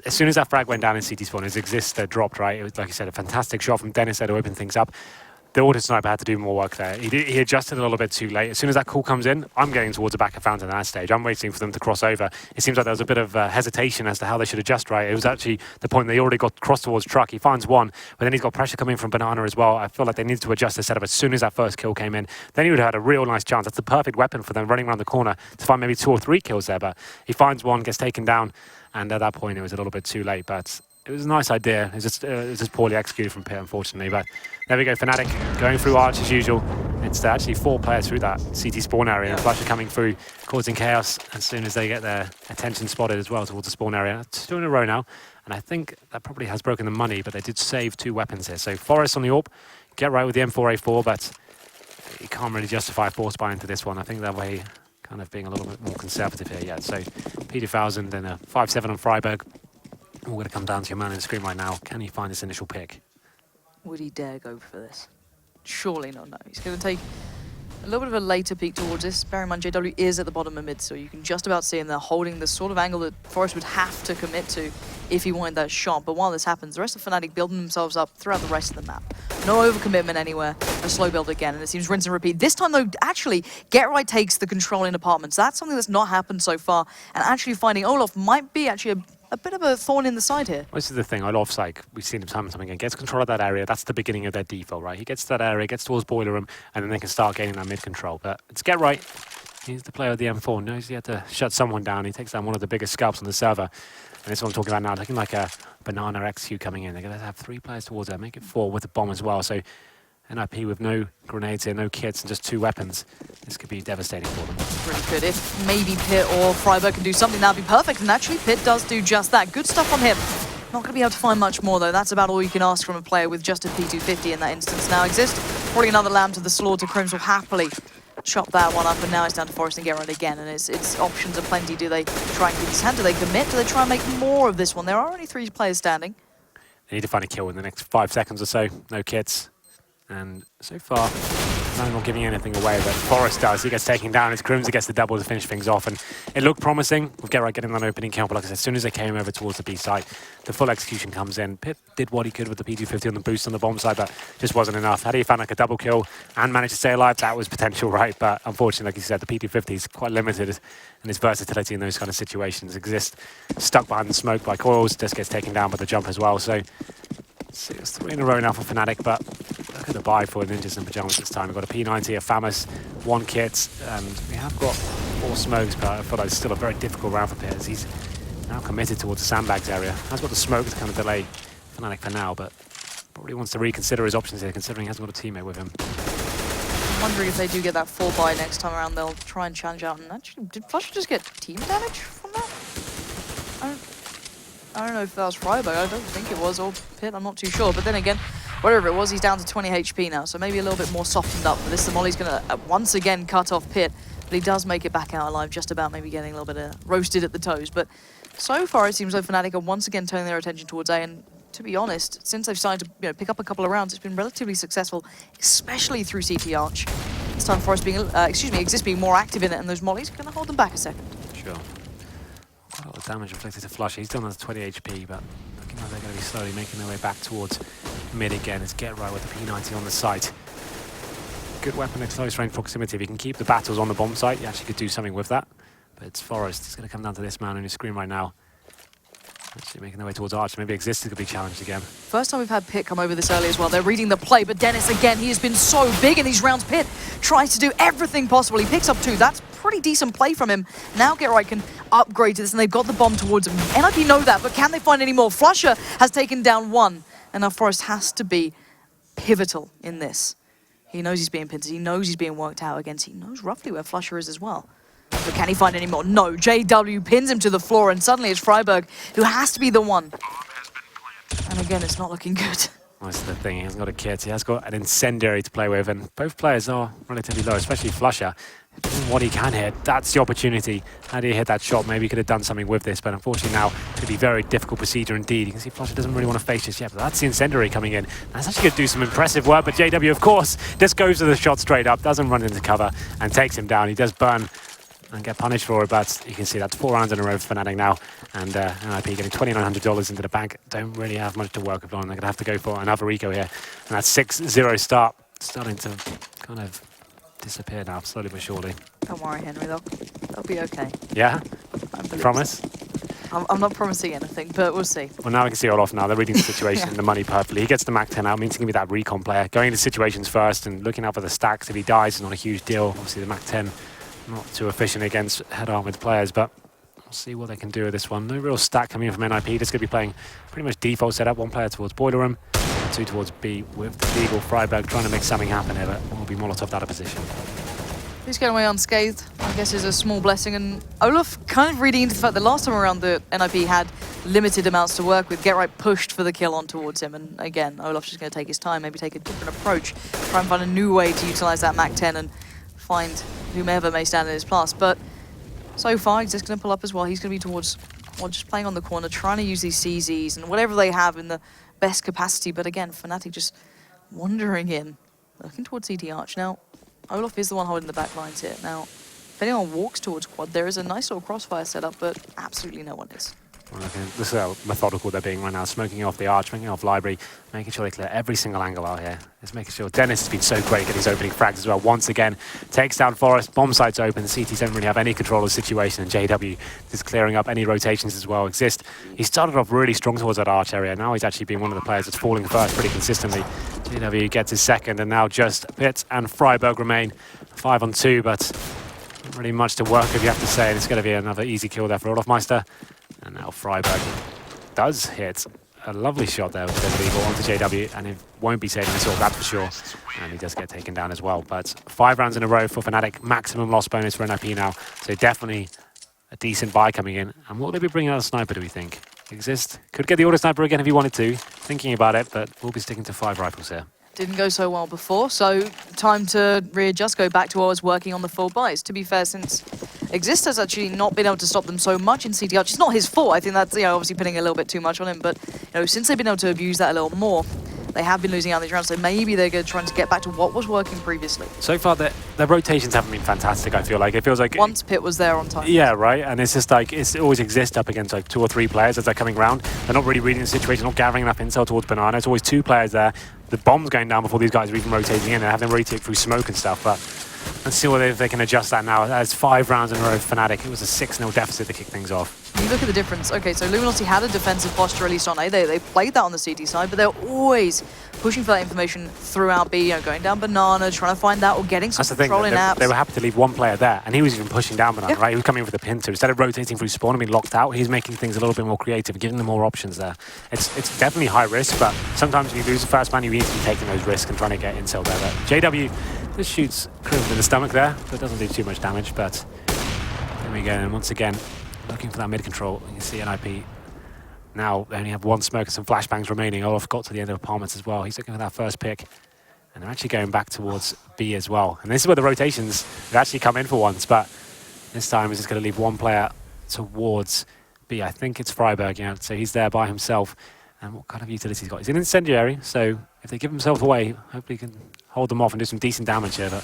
As soon as that frag went down in CT spawn, his Exist dropped, right? It was, like you said, a fantastic shot from Dennis there to open things up. The auto sniper had to do more work there. He adjusted a little bit too late. As soon as that call comes in, I'm getting towards the back of Fountain at that stage. I'm waiting for them to cross over. It seems like there was a bit of hesitation as to how they should adjust, right? It was actually the point they already got crossed towards truck. He finds one, but then he's got pressure coming from Banana as well. I feel like they needed to adjust the setup as soon as that first kill came in. Then he would have had a real nice chance. That's the perfect weapon for them running around the corner to find maybe 2 or 3 kills there, but he finds one, gets taken down, and at that point it was a little bit too late, but it was a nice idea. It was just poorly executed from Pit, unfortunately. But there we go, Fnatic going through Arch as usual. It's actually 4 players through that CT spawn area. And Flash are coming through, causing chaos as soon as they get their attention spotted as well towards the spawn area. 2 in a row now. And I think that probably has broken the money, but they did save 2 weapons here. So Forest on the AWP, Get Right with the M4A4, but you can't really justify force buy into this one. I think that way kind of being a little bit more conservative here. Yeah, so P2000 and a 5-7 on Freiburg. We're going to come down to your man in the screen right now. Can he find this initial pick? Would he dare go for this? Surely not, no. He's going to take a little bit of a later peek towards this. Bear in mind, JW is at the bottom of mid, so you can just about see him there holding the sort of angle that Forest would have to commit to if he wanted that shot. But while this happens, the rest of Fnatic building themselves up throughout the rest of the map. No overcommitment anywhere. A slow build again, and it seems rinse and repeat. This time, though, actually, Get Right takes the control in apartments. That's something that's not happened so far, and actually finding Olaf might be actually a bit of a thorn in the side here. Well, this is the thing. Olaf's like, we've seen him time and time again, gets control of that area. That's the beginning of their default, right? He gets to that area, gets towards Boiler Room, and then they can start gaining that mid control. But it's Get Right. He's the player of the M4. Knows he had to shut someone down. He takes down one of the biggest scalps on the server. And this is what I'm talking about now, looking like a banana execute coming in. They're going to have 3 players towards her, make it 4 with the bomb as well. So NiP with no grenades here, no kits, and just 2 weapons. This could be devastating for them. Really good. If maybe Pitt or Freiburg can do something, that'd be perfect. And actually, Pitt does do just that. Good stuff from him. Not going to be able to find much more, though. That's about all you can ask from a player with just a P250 in that instance. Now, Exist, probably another lamb to the slaughter. Crims will happily chop that one up, and now it's down to Forest and Get Right again. And its options are plenty. Do they try and keep his hand? Do they commit? Do they try and make more of this one? There are only 3 players standing. They need to find a kill in the next 5 seconds or so. No kits. And so far, no not giving anything away, but Forest does. He gets taken down. It's Crims who gets the double to finish things off. And it looked promising with Get Right getting that opening kill. But like I said, as soon as they came over towards the B side, the full execution comes in. Pitt did what he could with the P250 on the boost on the bomb side, but just wasn't enough. Had he found like a double kill and managed to stay alive, that was potential, right? But unfortunately, like you said, the P250 is quite limited, and his versatility in those kind of situations Exist. Stuck behind the smoke by Coils, just gets taken down by the jump as well. So it's 3 in a row now for Fnatic, but look at the buy for Ninjas and Pyjamas this time. We've got a P90, a Famas, 1 kit, and we have got 4 smokes, but I feel like it's still a very difficult round for Pitt as he's now committed towards the sandbags area. Has got the smoke to kind of delay Fnatic for now, but probably wants to reconsider his options here, considering he hasn't got a teammate with him. I'm wondering if they do get that full buy next time around, they'll try and challenge out. And actually, did Flush just get team damage from that? I don't know if that was Freiburg. I don't think it was, or Pitt. I'm not too sure. But then again, whatever it was, he's down to 20 HP now, so maybe a little bit more softened up for this. The Molly's going to once again cut off Pitt, but he does make it back out alive, just about maybe getting a little bit roasted at the toes. But so far, it seems like Fnatic are once again turning their attention towards A. And to be honest, since they've started to pick up a couple of rounds, it's been relatively successful, especially through CT Arch. This time for us being, Exist being more active in it, and those Mollies are going to hold them back a second. Sure. Quite a lot of damage inflicted to Flush. He's done on 20 HP, but looking like they're going to be slowly making their way back towards mid again. It's Get Right with the P90 on the site. Good weapon at close range proximity. If you can keep the battles on the bomb site, you actually could do something with that. But it's Forest. It's going to come down to this man on your screen right now. Actually making their way towards Arch. Maybe Exist could be challenged again. First time we've had Pitt come over this early as well. They're reading the play, but Dennis, again, he has been so big in these rounds. Pitt tries to do everything possible. He picks up 2. That's pretty decent play from him. Now Get Right can upgrade to this, and they've got the bomb towards him. NiP know that, but can they find any more? Flusher has taken down 1, and now Forest has to be pivotal in this. He knows he's being pinned. He knows he's being worked out against. He knows roughly where Flusher is as well. But can he find any more? No. JW pins him to the floor, and suddenly it's Freiburg who has to be the one. And again, it's not looking good. That's the thing. He hasn't got a kit. He has got an incendiary to play with, and both players are relatively low, especially Flusher. What he can hit, that's the opportunity. How do you hit that shot? Maybe he could have done something with this, but unfortunately now it's going to be a very difficult procedure indeed. You can see Flusher doesn't really want to face this yet, but that's the incendiary coming in. That's actually going to do some impressive work, but JW, of course, just goes to the shot straight up, doesn't run into cover, and takes him down. He does burn and get punished for it, but you can see that's 4 rounds in a row for Fnatic now, and NiP getting $2,900 into the bank. Don't really have much to work with on. They're going to have to go for another eco here, and that's 6-0 start, starting to kind of disappear now, slowly but surely. Don't worry, Henry, they'll be okay. Yeah? Promise? I'm not promising anything, but we'll see. Well, now we can see Olof now. They're reading the situation and the money perfectly. He gets the Mac 10 out, means he can be that recon player. Going into situations first and looking out for the stacks. If he dies, it's not a huge deal. Obviously, the Mac 10 not too efficient against head-armored players, but we'll see what they can do with this one. No real stack coming in from NiP. Just going to be playing pretty much default setup. 1 player towards Boiler Room, 2 towards B with the Deagle. Freiburg trying to make something happen here, but will be Molotov out of position. He's getting away unscathed, I guess, is a small blessing. And Olaf kind of reading into the fact that last time around the NiP had limited amounts to work with. Get Right pushed for the kill on towards him. And again, Olaf's just going to take his time, maybe take a different approach, try and find a new way to utilize that Mac 10 and find whomever may stand in his path. But so far, he's just going to pull up as well. He's going to be towards, well, just playing on the corner, trying to use these CZs and whatever they have in the best capacity. But again, Fnatic just wandering in, looking towards CT Arch. Now, Olaf is the one holding the back lines here. Now, if anyone walks towards quad, there is a nice little crossfire setup, but absolutely no one is. Well, okay. This is how methodical they're being right now, smoking off the arch, smoking off library, making sure they clear every single angle out here. Just making sure Dennis has been so great at his opening frags as well. Once again, takes down Forest, bomb sites open, the CTs don't really have any control of the situation, and JW is clearing up any rotations as well. Exist, he started off really strong towards that arch area. Now he's actually been one of the players that's falling first pretty consistently. JW gets his second, and now just Pitt and Freiburg remain 5-on-2, but really much to work with, you have to say. It's going to be another easy kill there for Olofmeister. And now Freiburg does hit a lovely shot there with the legal onto JW, and it won't be saving this all, that's for sure. And he does get taken down as well. But 5 rounds in a row for Fnatic, maximum loss bonus for NiP now. So definitely a decent buy coming in. And what will they be bringing out a sniper, do we think? Exist could get the auto sniper again if he wanted to. Thinking about it, but we'll be sticking to 5 rifles here. Didn't go so well before, so time to readjust, go back to what I was working on the full buys. To be fair, since Exist has actually not been able to stop them so much in CTR, it's not his fault. I think that's, you know, obviously putting a little bit too much on him, but, you know, since they've been able to abuse that a little more, they have been losing out these rounds, so maybe they're going to try to get back to what was working previously. So far, their rotations haven't been fantastic, I feel like. It feels like... Once Pit was there on time. Yeah, right, and it's just like, it always exists up against like 2 or 3 players as they're coming around. They're not really reading the situation, not gathering enough intel towards Banana. It's always 2 players there. The bomb's going down before these guys are even rotating in, and have them rotate through smoke and stuff, but let's see whether they can adjust that now. That's 5 rounds in a row for Fnatic. It was a 6-0 deficit to kick things off. You look at the difference. Okay, so Luminosity had a defensive posture, at least on A. They played that on the CT side, but they're always pushing for that information throughout B, you know, going down Banana, trying to find that, or getting some control in apps. They were happy to leave 1 player there, and he was even pushing down Banana, right? He was coming in with the pincer. Instead of rotating through spawn and being locked out, he's making things a little bit more creative, giving them more options there. It's definitely high risk, but sometimes if you lose the first man, you need to be taking those risks and trying to get intel there. But JW just shoots Crimson in the stomach there, but doesn't do too much damage. But there we go, and once again, looking for that mid control. You can see NiP now they only have 1 smoke and some flashbangs remaining. Olaf got to the end of apartments as well. He's looking for that first pick. And they're actually going back towards B as well. And this is where the rotations have actually come in for once, but this time he's just going to leave 1 player towards B. I think it's Freiburg, you know, so he's there by himself. And what kind of utility he's got? He's an incendiary, so if they give himself away, hopefully he can hold them off and do some decent damage here. But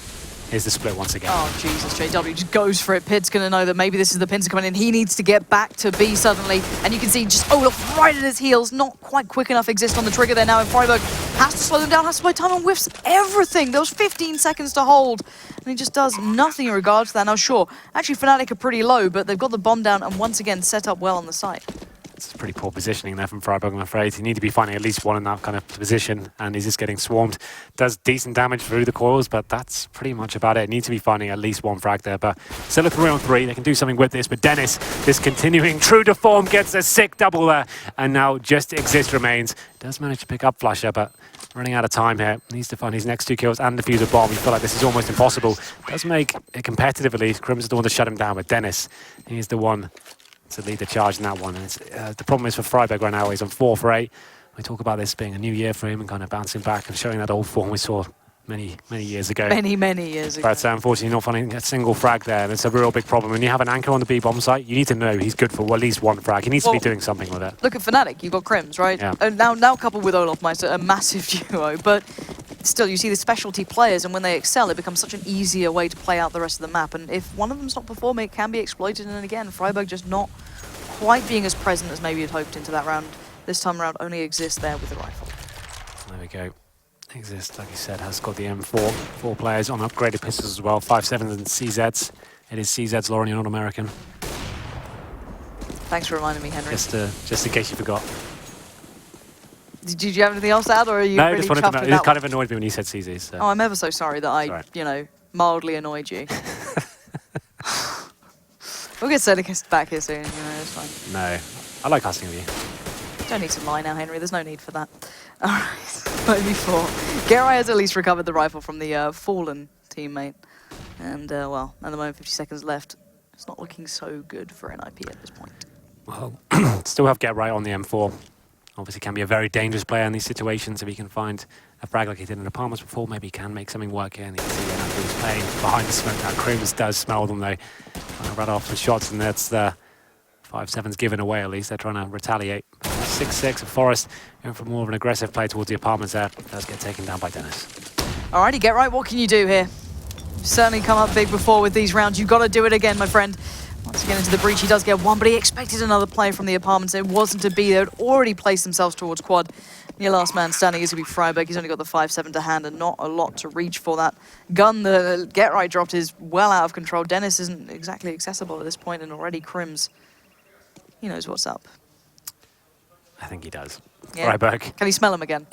here's the split once again. Oh, Jesus, JW just goes for it. Pit's going to know that maybe this is the pincer coming in. He needs to get back to B suddenly. And you can see just Olaf right at his heels. Not quite quick enough Exist on the trigger there now. And Freiburg has to slow them down, has to play time on whiffs, everything. There was 15 seconds to hold. And he just does nothing in regards to that. Now, sure, actually Fnatic are pretty low, but they've got the bomb down and once again set up well on the site. It's pretty poor positioning there from Freiburg, I'm afraid. You need to be finding at least 1 in that kind of position, and he's just getting swarmed. Does decent damage through the coils, but that's pretty much about it. Needs to be finding at least 1 frag there, but still a 3-on-3. They can do something with this, but Dennis, this continuing true to form, gets a sick double there, and now just Exist remains. Does manage to pick up Flusher, but running out of time here. Needs to find his next 2 kills and defuse a bomb. You feel like this is almost impossible. Does make it competitive at least. Crimson's the one to shut him down, but Dennis, he's the one to lead the charge in that one. And the problem is for Freiburg right now, he's on 4 for 8. We talk about this being a new year for him and kind of bouncing back and showing that old form we saw many years ago. Many years ago. But unfortunately not finding a single frag there, and it's a real big problem. When you have an anchor on the B bomb site, you need to know he's good for at least 1 frag. He needs to be doing something with it. Look at Fnatic, you've got Crims, right? Yeah. Now coupled with Olofmeister, a massive duo, but still you see the specialty players, and when they excel, it becomes such an easier way to play out the rest of the map, and if one of them's not performing, it can be exploited, and again, Freiburg just not quite being as present as maybe you'd hoped into that round. This time around only Exists there with the rifle. There we go. Exist, like you said, has got the M4. 4 players on upgraded pistols as well. 5.7s and CZs. It is CZs, Lauren, you're not American. Thanks for reminding me, Henry. Just in case you forgot. Did you have anything else to add, or are you No, really just wanted to chuffed know. with It that kind one? of annoyed me when you said CZs. So. Oh, I'm ever so sorry that I, you know, mildly annoyed you. We'll get Seneca back here soon, you know, it's fine. No, I like hustling with you. Don't need to lie now, Henry. There's no need for that. All right, 5v4. Gerai has at least recovered the rifle from the fallen teammate. And, well, at the moment, 50 seconds left. It's not looking so good for NiP at this point. Well, still have Get Right on the M4. Obviously can be a very dangerous player in these situations. If he can find a frag like he did in the Pyjamas before, maybe he can make something work here. And you can see NiP is playing behind the smoke now. Crims does smell them, though. Trying to run off some shots, and that's the 5.7's given away, at least. They're trying to retaliate. 6-6 of Forest, going for more of an aggressive play towards the apartments there. Does get taken down by Dennis. Alrighty, Get Right, what can you do here? You've certainly come up big before with these rounds. You've got to do it again, my friend. Once again into the breach, he does get 1, but he expected another play from the apartments. It wasn't to be. They had already placed themselves towards quad. Your last man standing is going to be Freiburg. He's only got the 5.7 to hand and not a lot to reach for that gun. The Get Right dropped is well out of control. Dennis isn't exactly accessible at this point, and already Crims, he knows what's up. I think he does. Yeah. Freiburg. Can he smell him again?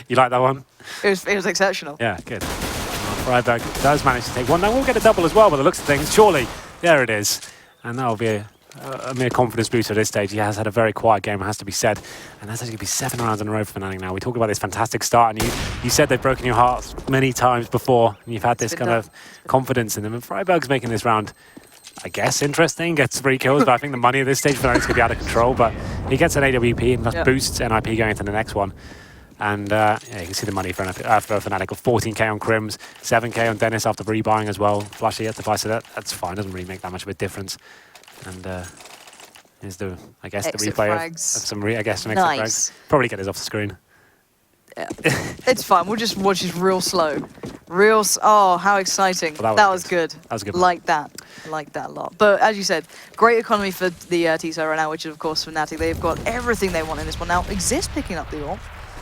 You like that one? It was exceptional. Yeah, good. Freiburg does manage to take one. Now we'll get a double as well by the looks of things. Surely, there it is. And that'll be a mere confidence boost at this stage. He has had a very quiet game, it has to be said. And that's actually going to be 7 rounds in a row for Fnatic now. We talk about this fantastic start, and you said they've broken your hearts many times before, and you've had this kind of confidence in them. And Freiburg's making this round, I guess, interesting. Gets 3 kills, but I think the money at this stage for Fnatic's going to be out of control. But he gets an AWP, and that boosts NiP going into the next one. And yeah, you can see the money for Fnatic of 14k on Crims, 7k on Dennis after rebuying as well. Flashy yet to buy, so that's fine. Doesn't really make that much of a difference. And here's the, I guess, Exit the replay frags. of some, I guess, some Nice. exit frags. Probably get this off the screen. Yeah. It's fine. We'll just watch this real slow. Oh, how exciting. Well, that was good. That was a good. Like that. I like that a lot. But as you said, great economy for the T-Side right now, which is, of course, Fnatic. They've got everything they want in this one. Now, Exist picking up the AWP.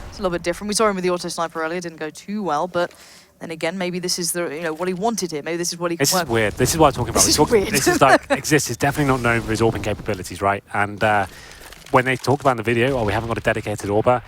It's a little bit different. We saw him with the auto sniper earlier. Didn't go too well, but then again, maybe this is the what he wanted here. Maybe this is what he can This work is weird. This is what I'm talking about. This is weird. This is like Exist is definitely not known for his AWPing capabilities, right? And when they talk about in the video, oh, we haven't got a dedicated AWPer,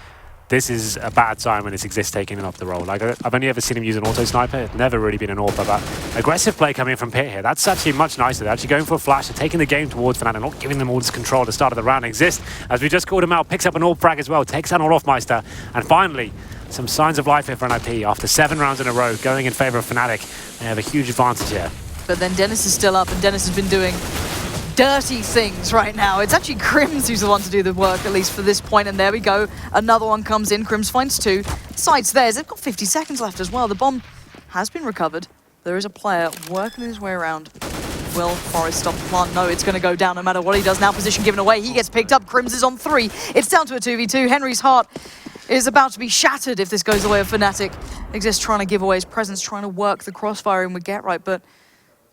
this is a bad sign when it's Exist taking him off the role. Like, I've only ever seen him use an auto sniper. It's never really been an AWPer, but aggressive play coming from Pit here. That's actually much nicer. They're actually going for a flash. They're taking the game towards Fnatic, not giving them all this control at the start of the round. Exist, as we just called him out, picks up an AWP frag as well, takes down Olofmeister, and finally, some signs of life here for NiP. After 7 rounds in a row, going in favor of Fnatic, they have a huge advantage here. But then Dennis is still up, and Dennis has been doing dirty things right now. It's actually Crims who's the one to do the work, at least for this point, and there we go. Another one comes in. Crims finds 2. Sights theirs. They've got 50 seconds left as well. The bomb has been recovered. There is a player working his way around. Will Forrest stop the plant? No, it's going to go down no matter what he does. Now position given away. He gets picked up. Crims is on 3. It's down to a 2v2. Henry's heart is about to be shattered if this goes away with Fnatic. Exist trying to give away his presence, trying to work the crossfire in with Get Right, but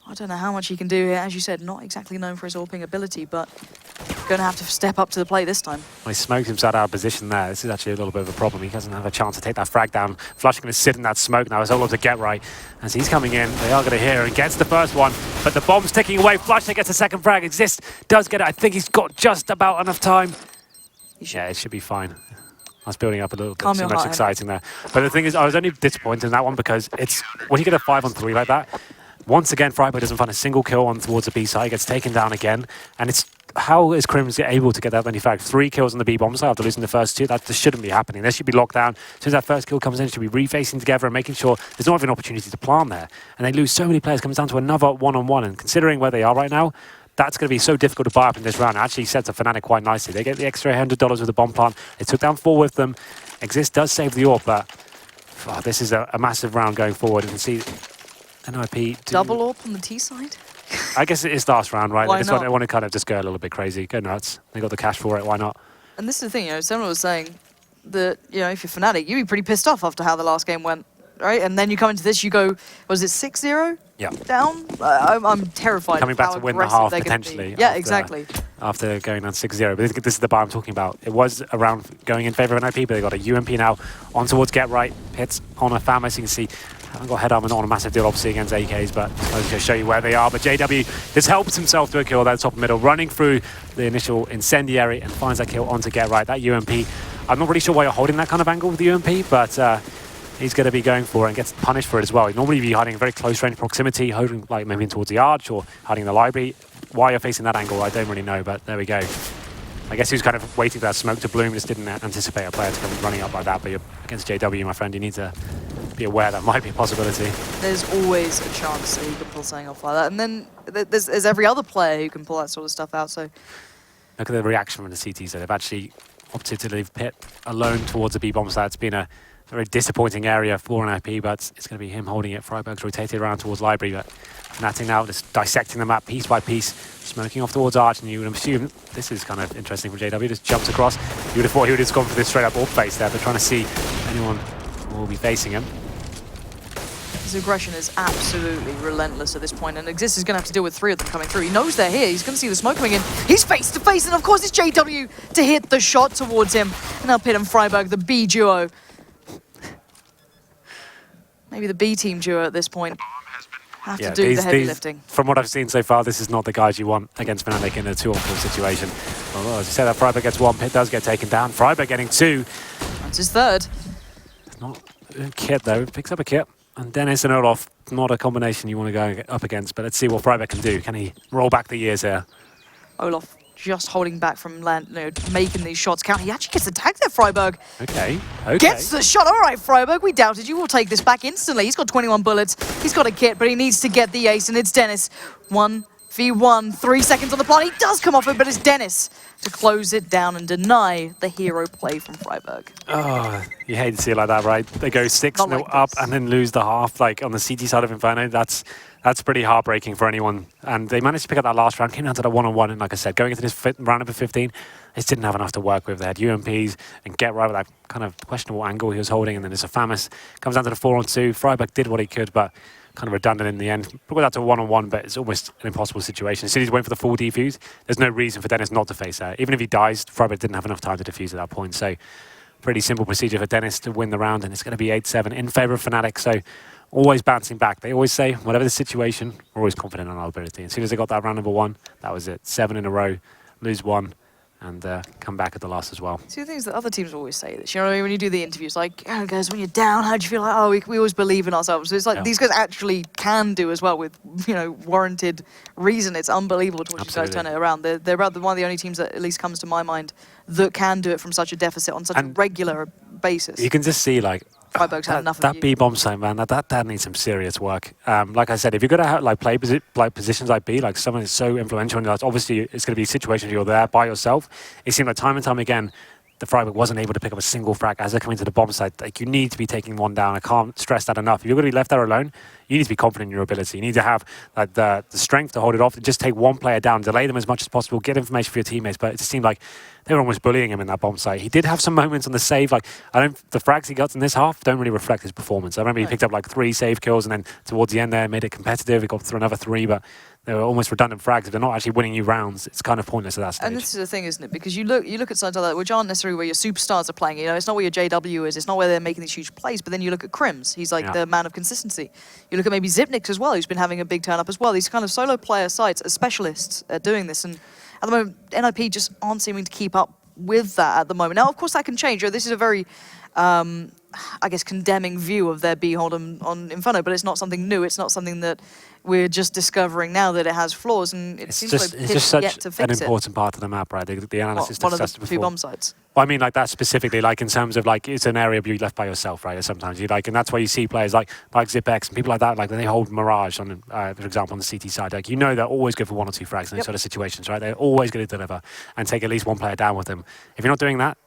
I don't know how much he can do here. As you said, not exactly known for his AWPing ability, but going to have to step up to the plate this time. Well, he smoked himself out of position there. This is actually a little bit of a problem. He doesn't have a chance to take that frag down. Flush going to sit in that smoke now. It's all up to Get Right. As he's coming in, they are going to hear and gets the first one, but the bomb's ticking away. Flush gets a second frag. Exist does get it. I think he's got just about enough time. Yeah, it should be fine. I was building up a little bit too much exciting there. But the thing is, I was only disappointed in that one because it's when you get a 5-on-3 like that, once again, Freiburg doesn't find a single kill on towards the B side. He gets taken down again. And it's how is Crims able to get that many frags? 3 kills on the B bomb side after losing the first 2. That just shouldn't be happening. There should be locked down. As soon as that first kill comes in, it should be refacing together and making sure there's not even an opportunity to plant there. And they lose so many players. It comes down to another 1-on-1. And considering where they are right now, that's going to be so difficult to buy up in this round. It actually sets up Fnatic quite nicely. They get the extra $100 with the bomb plant. They took down 4 with them. Exist does save the AWP, but this is a massive round going forward. You can see NiP Double AWP on the T side? I guess it is last round, right? Why They not? want to kind of just go a little bit crazy, go nuts. They got the cash for it, why not? And this is the thing, someone was saying that, if you're Fnatic, you'd be pretty pissed off after how the last game went, right? And then you come into this, you go, was it 6-0? Yeah. Down? I'm terrified. Coming back to win the half, potentially. Yeah, exactly. After going down 6-0. But this is the bar I'm talking about. It was around going in favor of NiP, but they got a UMP now on towards Get Right. Hits on a Pyjamas. You can see, haven't got head armor, not on a massive deal, obviously, against AKs, but I was going to show you where they are. But JW has helped himself to a kill there, top middle, running through the initial incendiary and finds that kill onto Get Right. That UMP, I'm not really sure why you're holding that kind of angle with the UMP, but he's going to be going for it and gets punished for it as well. He'd normally be hiding in very close range proximity, holding like maybe towards the arch or hiding in the library. Why you're facing that angle, I don't really know, but there we go. I guess he was kind of waiting for that smoke to bloom, just didn't anticipate a player to come running up like that. But you're against JW, my friend, you need to be aware that might be a possibility. There's always a chance that you can pull something off like that. And then there's every other player who can pull that sort of stuff out. So look at the reaction from the CTs. So they've actually opted to leave Pit alone towards the B-bomb side. It's been a very disappointing area for NiP, but it's going to be him holding it. Freiburg's rotated around towards Library, but Fnatic now just dissecting the map piece by piece, smoking off towards Arch, and you would assume this is kind of interesting from JW, just jumps across. You would have thought he would have just gone for this straight up AWP face there, but trying to see anyone who will be facing him. his aggression is absolutely relentless at this point, and Exist is going to have to deal with 3 of them coming through. He knows they're here. He's going to see the smoke coming in. He's face to face, and of course it's JW to hit the shot towards him. And now Pit and Freiburg, the B duo. Maybe the B team duo at this point have to do the heavy lifting. From what I've seen so far, this is not the guys you want against Fnatic in a 2-on-4 situation. Well, as you said, that Freiburg gets 1, Pit does get taken down. Freiburg getting 2. That's his 3rd. It's not a kit though, picks up a kit. And Dennis and Olaf, not a combination you want to go up against, but let's see what Freiburg can do. Can he roll back the years here? Olaf just holding back from making these shots count. He actually gets the tag there, Freiburg. Okay. Gets the shot. All right, Freiburg, we doubted you. We'll take this back instantly. He's got 21 bullets. He's got a kit, but he needs to get the ace, and it's Dennis. 1v1, 3 seconds on the plot. He does come off it, but it's Dennis to close it down and deny the hero play from Freiburg. Oh, you hate to see it like that, right? They go 6-0 like up this. and then lose the half, like on the CT side of Inferno. That's pretty heartbreaking for anyone. And they managed to pick up that last round, came down to the 1-on-1, and like I said, going into this round of 15, they just didn't have enough to work with. They had UMPs and get right with that kind of questionable angle he was holding, and then there's a Famus. Comes down to the 4-on-2. Freiburg did what he could, but kind of redundant in the end. Brought that to a 1-on-1, but it's almost an impossible situation. As soon as he went for the full defuse, there's no reason for Dennis not to face that. Even if he dies, Freiburg didn't have enough time to defuse at that point. So pretty simple procedure for Dennis to win the round, and it's going to be 8-7 in favour of Fnatic. So always bouncing back. They always say, whatever the situation, we're always confident in our ability. As soon as they got that round number 1, that was it. 7 in a row, lose 1, and come back at the last as well. See, the things that other teams always say this, you know what I mean? When you do the interviews, like, oh, guys, when you're down, how do you feel? Like, oh, we always believe in ourselves. So it's like these guys actually can do as well with, warranted reason. It's unbelievable to watch these guys turn it around. They're about one of the only teams that at least comes to my mind that can do it from such a deficit on such a regular basis. You can just see, like, Freiburg's had enough of that you. B-bomb site, man, that needs some serious work. Like I said, if you're going to play positions like B, like someone that's so influential, and obviously it's going to be situations you're there by yourself. It seemed like time and time again, the Freiburg wasn't able to pick up a single frag as they're coming to the bomb site. Like, you need to be taking one down. I can't stress that enough. If you're going to be left there alone, you need to be confident in your ability. You need to have the strength to hold it off. Just take one player down, delay them as much as possible, get information for your teammates. But it just seemed like they were almost bullying him in that bomb site. He did have some moments on the save. Like, the frags he got in this half don't really reflect his performance. I remember he picked up like 3 save kills, and then towards the end there, made it competitive. He got through another 3, but they were almost redundant frags. If they're not actually winning you rounds, it's kind of pointless at that stage. And this is the thing, isn't it? Because you look at sides like that, which aren't necessarily where your superstars are playing. It's not where your JW is. It's not where they're making these huge plays. But then you look at Crims. He's like the man of consistency. You look at maybe Zipnix as well, who's been having a big turn up as well. These kind of solo player sites as specialists at doing this. And at the moment, NiP just aren't seeming to keep up with that at the moment. Now, of course, that can change. This is a very, I guess, condemning view of their B-hold on Inferno, but it's not something new. It's not something that we're just discovering now that it has flaws, and it seems like it's just such yet to fix an important part of the map, right? The analysis one of the discussed 2 before. bomb sites. Well, I mean, like that specifically, like in terms of like it's an area where you're left by yourself, right? Sometimes you like, and that's why you see players like ZipX and people like that, like when they hold Mirage on, for example, on the CT side, like they're always good for 1 or 2 frags in these sort of situations, right? They're always going to deliver and take at least 1 player down with them. If you're not doing that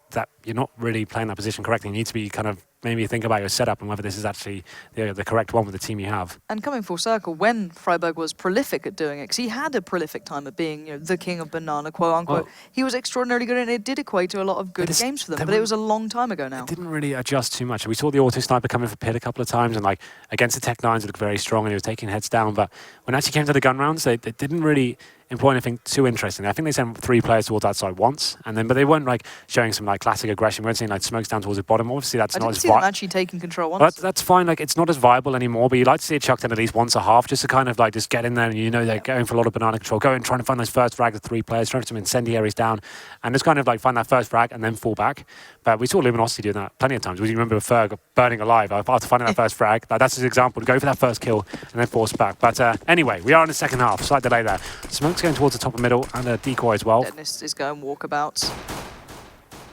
you're not really playing that position correctly. You need to be kind of maybe think about your setup and whether this is actually the correct one with the team you have. And coming full circle, when Freiburg was prolific at doing it, because he had a prolific time at being the king of banana, quote unquote, he was extraordinarily good, and it did equate to a lot of good games for them. But it was a long time ago now. It didn't really adjust too much. We saw the auto sniper come in for pit a couple of times, and like against the Tech 9s, it looked very strong, and he was taking heads down. But when it actually came to the gun rounds, they didn't really employ anything too interesting. I think they sent 3 players towards that side once, but they weren't like showing some like classic aggression. We weren't seeing like smokes down towards the bottom. Obviously, that's not as viable. I didn't see them actually taking control once. But that's fine. Like, it's not as viable anymore. But you like to see it chucked in at least once a half, just to kind of like just get in there, and they're going for a lot of banana control, going trying to find those first frag with 3 players, trying to some incendiaries down, and just kind of like find that first frag and then fall back. But we saw Luminosity doing that plenty of times. We remember Ferg burning alive after finding that first frag. That's his example, to go for that first kill and then force back. But anyway, we are in the second half. Slight delay there. Smoke's going towards the top of middle, and a decoy as well. Dennis is going walkabouts.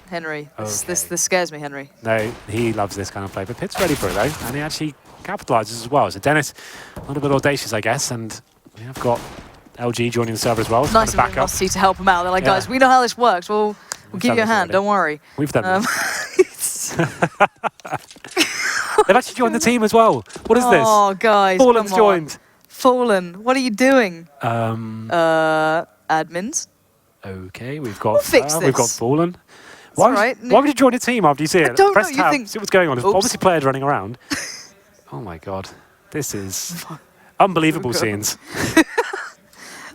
Henry, this scares me, Henry. No, he loves this kind of play. But Pitt's ready for it, though, and he actually capitalises as well. So Dennis, a little bit audacious, I guess, and we have got LG joining the server as well. Nice of Luminosity to help him out. They're like, guys, we know how this works. We'll give you a hand, don't worry. We've done this. They've actually joined the team as well. What is this? Oh, guys, Fallen's joined. Fallen, what are you doing? Admins. Okay, we've got fix we've got this. Fallen. Why would you join a team after you see it? don't Press know, tab, you think... see what's going on. There's Oops. obviously players running around. Oh my god. This is unbelievable scenes.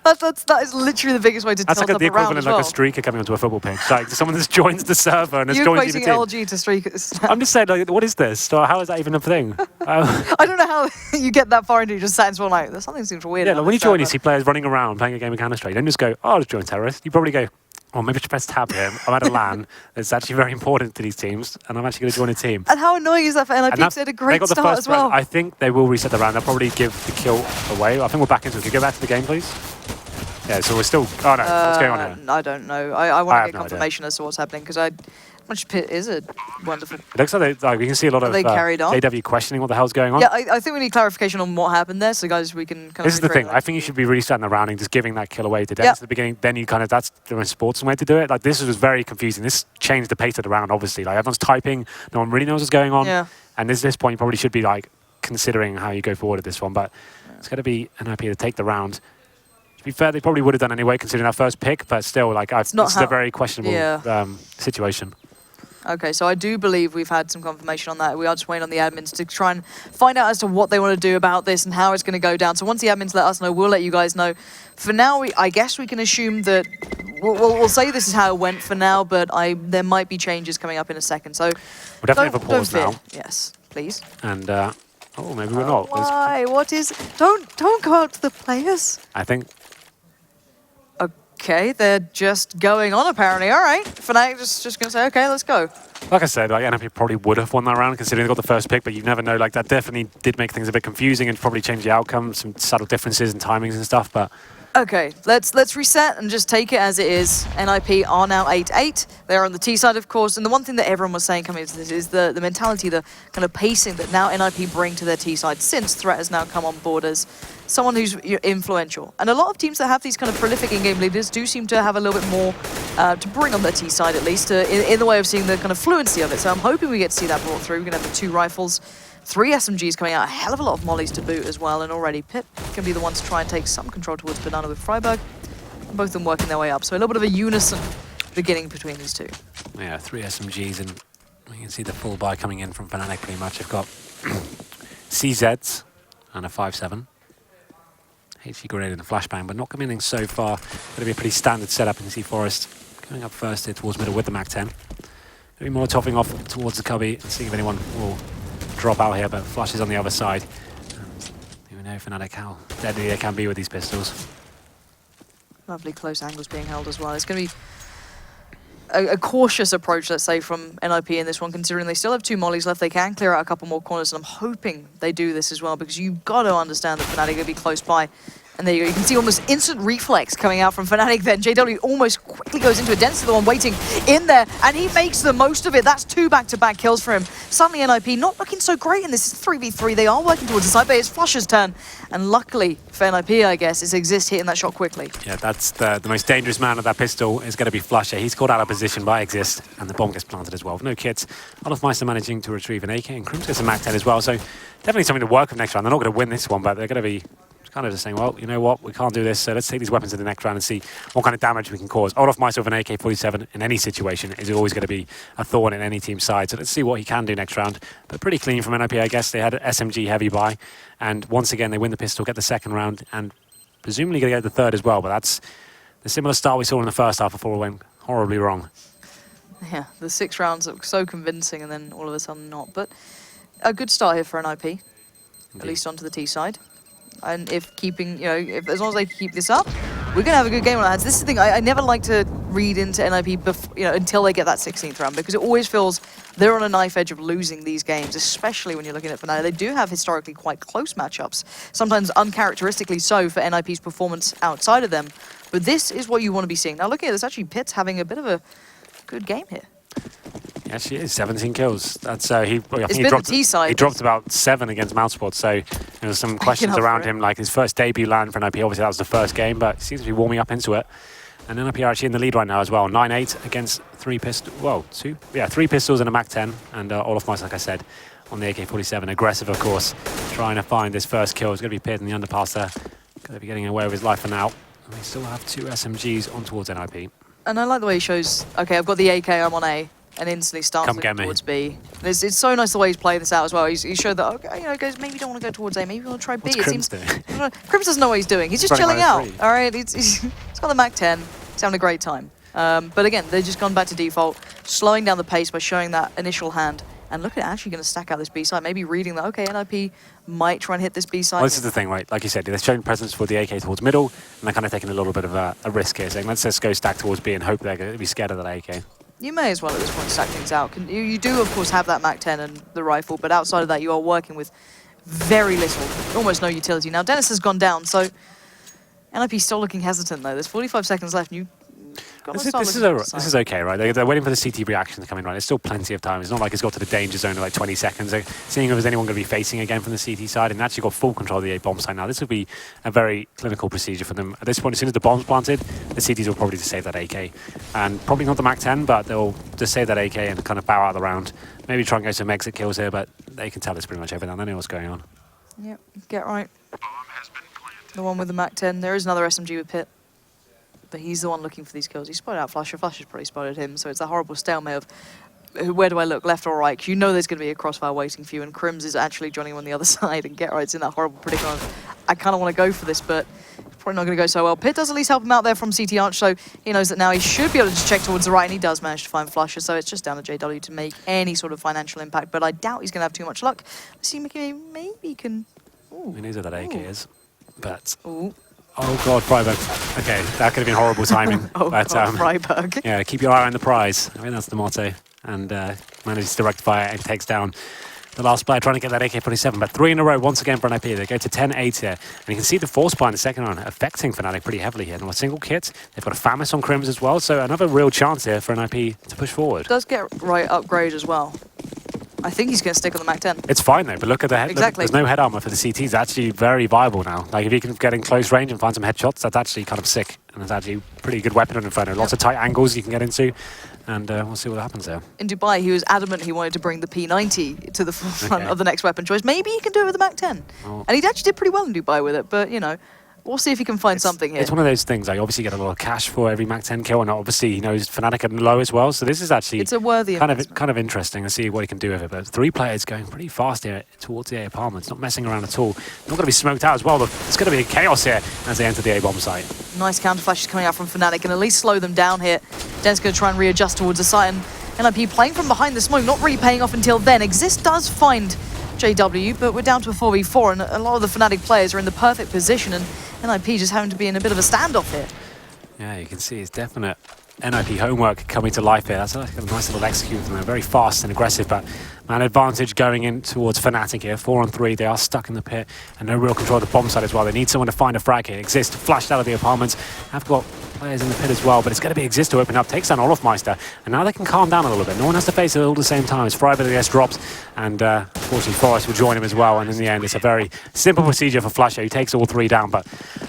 That is literally the biggest way to That's tilt like up the a round equivalent as of well. like a streaker coming onto a football pitch. Like someone that's joined the server and has You're joined the equating team. LG to streakers. I'm just saying, like, what is this? So how is that even a thing? I don't know how you get that far into it, just sat and like, something seems weird. Yeah, about like when you this join, you server. see players running around playing a game of Counter-Strike. You don't just go, oh, I'll just join terrorist. You probably go, Or maybe just press tab here. I'm at a LAN. It's actually very important to these teams, and I'm actually going to join a team. And how annoying is that for NiP? They had a great got the start first as well. I think they will reset the round. They'll probably give the kill away. I think we're back into it. Can you go back to the game, please? Yeah, so we're still... Oh, no. What's going on here? I don't know. I want to get no confirmation as to what's happening, because Much Pit is a wonderful... It looks like we can see a lot of they carried on. AW questioning what the hell's going on. Yeah, I think we need clarification on what happened there, so guys, we can kind of... This is the thing. I think you should be restarting the rounding, just giving that kill away to Dennis at the beginning. Then you kind of... That's the most sportsman way to do it. Like, this was very confusing. This changed the pace of the round, obviously. Like, everyone's typing. No one really knows what's going on. Yeah. And at this point, you probably should be, like, considering how you go forward at this one. But it's going to be NiP to take the round. To be fair, they probably would have done anyway, considering that first pick. But still, like, this is a very questionable situation. Okay, so I do believe we've had some confirmation on that. We are just waiting on the admins to try and find out as to what they want to do about this and how it's going to go down. So once the admins let us know, we'll let you guys know. For now, I guess we can assume that we'll say this is how it went for now, but there might be changes coming up in a second. So we'll definitely have a pause now. Yes, please. And oh, maybe we're not. Why? What is? Don't go out to the players. I think. Okay, they're just going on apparently. All right, Fnatic just gonna say, okay, let's go. Like I said, like NiP probably would have won that round considering they got the first pick, but you never know. Like that definitely did make things a bit confusing and probably change the outcome. Some subtle differences in timings and stuff, but. Okay, let's reset and just take it as it is. NiP are now 8-8. They're on the T side, of course, and the one thing that everyone was saying coming into this is the mentality, the kind of pacing that now NiP bring to their T side since Threat has now come on board as someone who's influential. And a lot of teams that have these kind of prolific in-game leaders do seem to have a little bit more to bring on their T side, at least, in the way of seeing the kind of fluency of it. So I'm hoping we get to see that brought through. We're going to have the 2 rifles, 3 SMGs coming out, a hell of a lot of mollies to boot as well, and already Pip can be the one to try and take some control towards Banana with Freiburg. Both of them working their way up, so a little bit of a unison beginning between these two. Yeah, 3 SMGs, and you can see the full buy coming in from Fnatic pretty much. They've got CZs and a 5-7. HG grenade and a flashbang, but not coming in so far. Going to be a pretty standard setup. You can see Forest going up first here towards middle with the Mac 10. Maybe more topping off towards the cubby and seeing if anyone will drop out here, but Flush is on the other side. And you know Fnatic how deadly they can be with these pistols. Lovely close angles being held as well. It's going to be a cautious approach, let's say, from NiP in this one, considering they still have 2 mollies left. They can clear out a couple more corners, and I'm hoping they do this as well, because you've got to understand that Fnatic are going to be close by. And there you go. You can see almost instant reflex coming out from Fnatic then. JW almost quickly goes into a Dennis, the one waiting in there, and he makes the most of it. That's 2 back-to-back kills for him. Suddenly NiP not looking so great in this. It's 3v3. They are working towards the side, but it's Flush's turn. And luckily for NiP, I guess, is Exist hitting that shot quickly. Yeah, that's the most dangerous man of that pistol is going to be Flusher. He's caught out of position by Exist, and the bomb gets planted as well. With no kits, Olofmeister managing to retrieve an AK, and Crims gets a Mac 10 as well. So definitely something to work with next round. They're not going to win this one, but they're going to be kind of just saying, well, you know what, we can't do this, so let's take these weapons to the next round and see what kind of damage we can cause. Olofmeister with an AK-47 in any situation is always going to be a thorn in any team's side, so let's see what he can do next round. But pretty clean from NiP, I guess. They had an SMG heavy buy, and once again, they win the pistol, get the second round, and presumably going to get the third as well, but that's the similar start we saw in the first half before it went horribly wrong. Yeah, the 6 rounds look so convincing, and then all of a sudden not. But a good start here for NiP, Indeed. at least onto the T side. And if keeping, as long as they keep this up, we're going to have a good game on our hands. This is the thing, I never like to read into NiP until they get that 16th round, because it always feels they're on a knife edge of losing these games, especially when you're looking at Fnatic. They do have historically quite close matchups, sometimes uncharacteristically so for NiP's performance outside of them. But this is what you want to be seeing. Now looking at this, actually Pitt's having a bit of a good game here. He actually is 17 kills. That's he T-side. He dropped about 7 against Mouseport. So there was some questions around him, like his first debut land for NiP. Obviously that was the first game, but he seems to be warming up into it. And NiP are actually in the lead right now as well. 9-8 against 3 pistols. Well, 3 pistols and a Mac 10. And Olofmeister, like I said, on the AK-47, aggressive, of course, trying to find this first kill. It's going to be Pitt in the underpass there. Going to be getting away with his life for now. And they still have 2 SMGs on towards NiP. And I like the way he shows, okay, I've got the AK, I'm on A, and instantly starts looking towards B. It's so nice the way he's playing this out as well. He showed that, okay, guys, maybe you don't want to go towards A, maybe you want to try B. What's Crims doing? Crims doesn't know what he's doing. He's just chilling out, all right? He's got the Mac 10. He's having a great time. But again, they've just gone back to default, slowing down the pace by showing that initial hand And look at actually going to stack out this B side, maybe reading that, okay, NiP might try and hit this B side. Well, this is the thing, right? Like you said, they're showing presence for the AK towards middle, and they're kind of taking a little bit of a risk here, saying, let's just go stack towards B and hope they're going to be scared of that AK. You may as well at this point stack things out. You do, of course, have that MAC-10 and the rifle, but outside of that, you are working with very little, almost no utility. Now, Dennis has gone down, so NiP's still looking hesitant, though. There's 45 seconds left, and This is okay, right? They're waiting for the CT reaction to come in, right? There's still plenty of time. It's not like it's got to the danger zone in like 20 seconds. They're seeing if there's anyone going to be facing again from the CT side, and actually got full control of the A bomb side now. This would be a very clinical procedure for them. At this point, as soon as the bomb's planted, the CTs will probably just save that AK. And probably not the MAC-10, but they'll just save that AK and kind of bow out the round. Maybe try and go some exit kills here, but they can tell it's pretty much over now. They know what's going on. Yep, get right. The one with the MAC-10. There is another SMG with Pit. But he's the one looking for these kills. He spotted out Flusher. Flusher's probably spotted him. So it's that horrible stalemate of where do I look, left or right? 'Cause you know there's going to be a crossfire waiting for you. And Crims is actually joining him on the other side. And Get Right's in that horrible predicament. I kind of want to go for this, but probably not going to go so well. Pit does at least help him out there from CT Arch. So he knows that now he should be able to just check towards the right. And he does manage to find Flusher. So it's just down to JW to make any sort of financial impact. But I doubt he's going to have too much luck. Let's see, maybe he can... Ooh. He knows where that AK is. But... Ooh. Oh god, Freiburg. Okay, that could have been horrible timing. Oh but, god, Freiburg. Yeah, keep your eye on the prize. I mean, that's the motto. And manages to rectify it and takes down the last player trying to get that AK-47. But 3 in a row once again for NiP. They go to 10-8 here. And you can see the force buy in the second round affecting Fnatic pretty heavily here. Now a single kit. They've got a Famis on Crims as well. So another real chance here for NiP to push forward. Does Get Right upgrade as well. I think he's going to stick on the MAC-10. It's fine though, but look at the head. Exactly. There's no head armor for the CT. It's actually very viable now. Like if you can get in close range and find some headshots, that's actually kind of sick. And it's actually a pretty good weapon on Inferno. Lots of tight angles you can get into. And we'll see what happens there. In Dubai, he was adamant he wanted to bring the P90 to the forefront of the next weapon choice. Maybe he can do it with the MAC-10. Oh. And he actually did pretty well in Dubai with it, but, you know, we'll see if he can find something here. It's one of those things, like obviously you get a lot of cash for every MAC-10 kill, and obviously he knows Fnatic are low as well, so this is actually it's a worthy kind of interesting to see what he can do with it. But 3 players going pretty fast here towards the A apartments, not messing around at all. Not going to be smoked out as well, but it's going to be chaos here as they enter the A bomb site. Nice counter flashes coming out from Fnatic and at least slow them down here. Den's going to try and readjust towards the site, and NiP playing from behind the smoke, not really paying off until then. Exist does find JW, but we're down to a 4v4, and a lot of the Fnatic players are in the perfect position, and NiP just having to be in a bit of a standoff here. Yeah, you can see it's definite NiP homework coming to life here. That's like a nice little execute from them. Very fast and aggressive, but man advantage going in towards Fnatic here. 4 on 3, they are stuck in the pit and no real control of the bomb side as well. They need someone to find a frag here. Exist flashed out of the apartments. Have got players in the pit as well, but it's going to be Exist to open up. Takes down Olofmeister, and now they can calm down a little bit. No one has to face it all at the same time. As Freiburg gets dropped, and unfortunately Forrest will join him as well. And in the end, it's a very simple procedure for Flusher. He takes all 3 down, but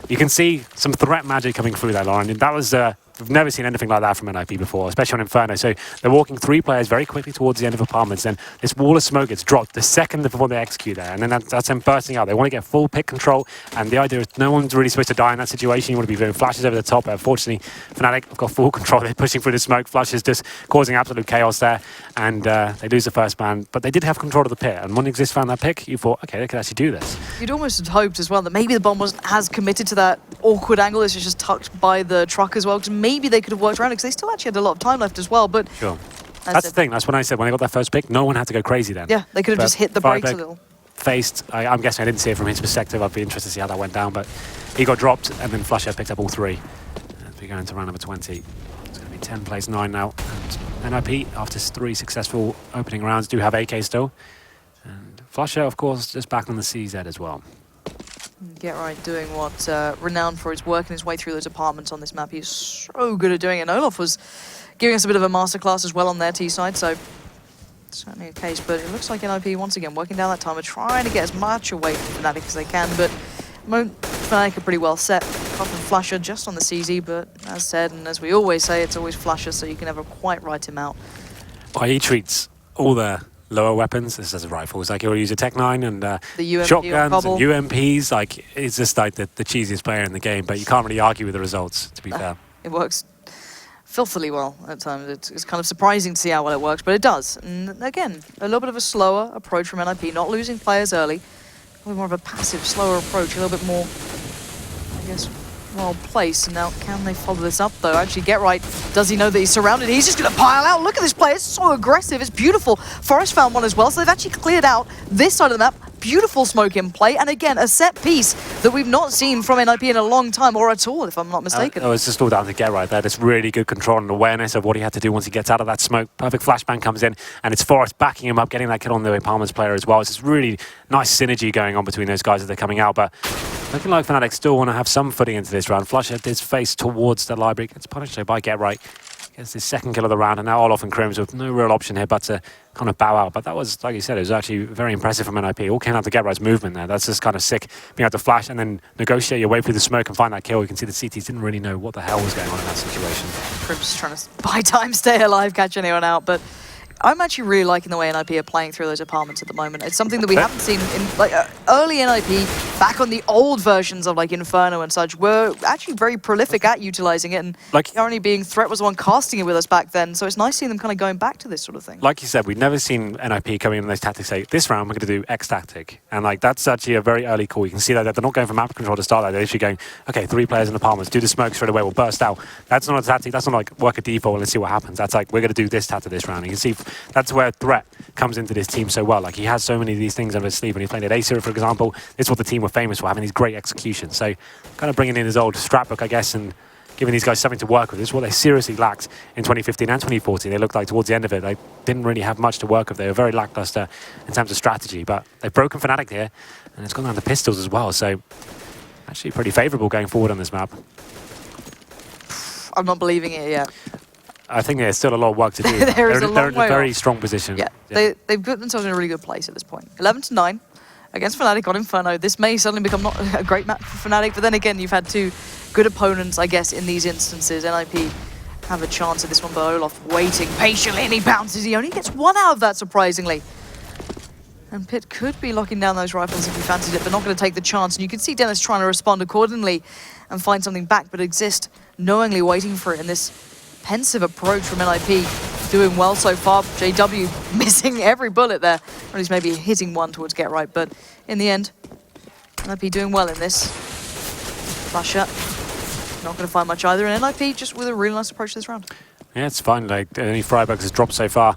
you can see some threat magic coming through there, Lauren. And that was we've never seen anything like that from NiP before, especially on Inferno. So they're walking 3 players very quickly towards the end of apartments, and this wall of smoke gets dropped the second before they execute there, and then that's them bursting out. They want to get full pit control, and the idea is no one's really supposed to die in that situation. You want to be doing flashes over the top, but unfortunately Fnatic have got full control. They're pushing through the smoke. Flushes just causing absolute chaos there, and they lose the first man, but they did have control of the pit, and when Exist found that pick, you thought, okay, they could actually do this. You'd almost have hoped as well that maybe the bomb wasn't as committed to that awkward angle. It's just tucked by the truck as well, because maybe they could have worked around it, because they still actually had a lot of time left as well. But sure, that's the thing. That's when I said when they got that first pick, no one had to go crazy then. Yeah, they could have just hit the brakes a little. Faced, I'm guessing I didn't see it from his perspective. I'd be interested to see how that went down, but he got dropped, and then Flusher picked up all 3. As we go into round number 20, it's going to be 10 plays 9 now. And NiP, after 3 successful opening rounds, do have AK still. And Flusher, of course, just back on the CZ as well. Get Right doing what renowned for his working his way through those apartments on this map. He's so good at doing it. And Olaf was giving us a bit of a masterclass as well on their T side, so certainly a case. But it looks like NiP once again working down that timer, trying to get as much away from Fnatic as they can. But Fnatic are pretty well set. Apart from Flusher just on the CZ, but as said, and as we always say, it's always Flusher, so you can never quite write him out. He treats all the lower weapons, this is rifles, like he'll use a Tech-9 and the UMP shotguns and UMPs, like it's just like the cheesiest player in the game, but you can't really argue with the results, to be fair. It works filthily well at times. It's kind of surprising to see how well it works, but it does. And again, a little bit of a slower approach from NiP, not losing players early, a little more of a passive, slower approach, a little bit more, I guess, well placed. And now, can they follow this up, though? Actually, Get Right, does he know that he's surrounded? He's just going to pile out. Look at this play. It's so aggressive. It's beautiful. Forest found one as well, so they've actually cleared out this side of the map. Beautiful smoke in play, and again, a set piece that we've not seen from NiP in a long time, or at all, if I'm not mistaken. It's just all down to Get Right there. There's really good control and awareness of what he had to do once he gets out of that smoke. Perfect flashbang comes in, and it's Forest backing him up, getting that kill on the Pyjamas player as well. It's this really nice synergy going on between those guys as they're coming out, but looking like Fnatic still want to have some footing into this round. Flusher did face towards the library, gets punished though by Get Right. Gets his second kill of the round, and now Olof and Crims with no real option here but to kind of bow out. But that was, like you said, it was actually very impressive from NiP. It all came out to Get Right's movement there. That's just kind of sick, being able to flash and then negotiate your way through the smoke and find that kill. You can see the CTs didn't really know what the hell was going on in that situation. Crims just trying to buy time, stay alive, catch anyone out, but I'm actually really liking the way NiP are playing through those apartments at the moment. It's something that we haven't seen in like early NiP, back on the old versions of like Inferno and such, were actually very prolific at utilizing it, and like currently being Threat was the one casting it with us back then, so it's nice seeing them kind of going back to this sort of thing. Like you said, we've never seen NiP coming in those tactics say, this round we're going to do X tactic. And like that's actually a very early call. You can see that they're not going for map control to start that. They're actually going, okay, 3 players in the Palmers, do the smoke straight away, we'll burst out. That's not a tactic, that's not like work a default and see what happens. That's like, we're going to do this tactic this round. And you can see that's where Threat comes into this team so well. Like he has so many of these things under his sleeve. When he played at Acer, for example, this is what the team were famous for, having these great executions. So kind of bringing in his old strat book, I guess, and giving these guys something to work with. This is what they seriously lacked in 2015 and 2014. They looked like towards the end of it, they didn't really have much to work with. They were very lackluster in terms of strategy, but they've broken Fnatic here, and it's gone down to pistols as well. So actually pretty favourable going forward on this map. I'm not believing it yet. I think there's still a lot of work to do. They're in a very strong position. Yeah, they've put themselves in a really good place at this point. 11-9 against Fnatic on Inferno. This may suddenly become not a great map for Fnatic, but then again, you've had 2 good opponents, I guess, in these instances. NiP have a chance at this one, but Olaf waiting patiently, and he bounces. He only gets 1 out of that, surprisingly. And Pit could be locking down those rifles if he fancied it, but not going to take the chance. And you can see Dennis trying to respond accordingly and find something back, but Exist knowingly waiting for it in this pensive approach from NiP, doing well so far. JW missing every bullet there. Or he's maybe hitting one towards Get Right, but in the end, NiP doing well in this. Flusher, not going to find much either, and NiP just with a really nice approach to this round. Yeah, it's fine. Like, only Freiburg has dropped so far,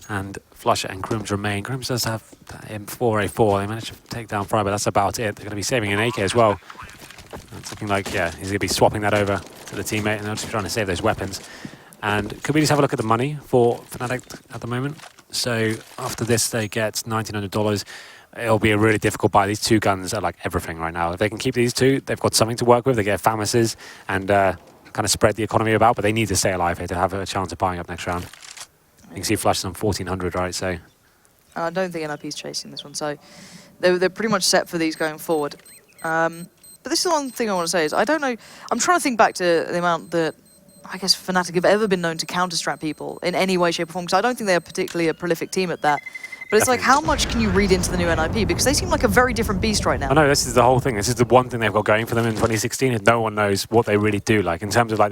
and Flusher and Crims remain. Crims does have M4A4. They managed to take down Freiburg. That's about it. They're going to be saving an AK as well. It's looking like, yeah, he's going to be swapping that over to the teammate, and they're just trying to save those weapons. And could we just have a look at the money for Fnatic at the moment? So after this, they get $1,900. It'll be a really difficult buy. These 2 guns are like everything right now. If they can keep these 2, they've got something to work with. They get FAMASes and kind of spread the economy about, but they need to stay alive here to have a chance of buying up next round. You can see Flush is on 1,400, right? So I don't think NiP's chasing this one, so they're pretty much set for these going forward. But this is the one thing I want to say is, I don't know, I'm trying to think back to the amount that I guess Fnatic have ever been known to counter-strat people in any way, shape or form, because I don't think they're particularly a prolific team at that. But it's like, how much can you read into the new NiP? Because they seem like a very different beast right now. I know, this is the whole thing. This is the one thing they've got going for them in 2016, is no one knows what they really do. Like, in terms of like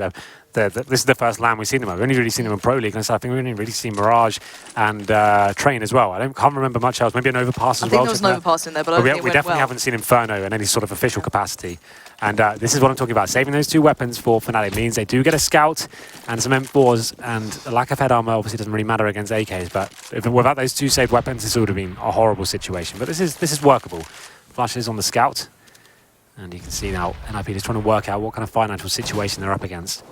this is the first LAN we've seen them at. We've only really seen them in Pro League, and so I think we've only really seen Mirage and Train as well. Can't remember much else. Maybe an Overpass as well. I think there was an Overpass in there, but I don't think it we went definitely well. haven't seen Inferno in any sort of official capacity. And this is what I'm talking about. Saving those 2 weapons for Fnatic means they do get a scout and some M4s, and the lack of head armor obviously doesn't really matter against AKs, but without those 2 saved weapons, this would have been a horrible situation. But this is workable. Flush is on the scout, and you can see now NiP is trying to work out what kind of financial situation they're up against.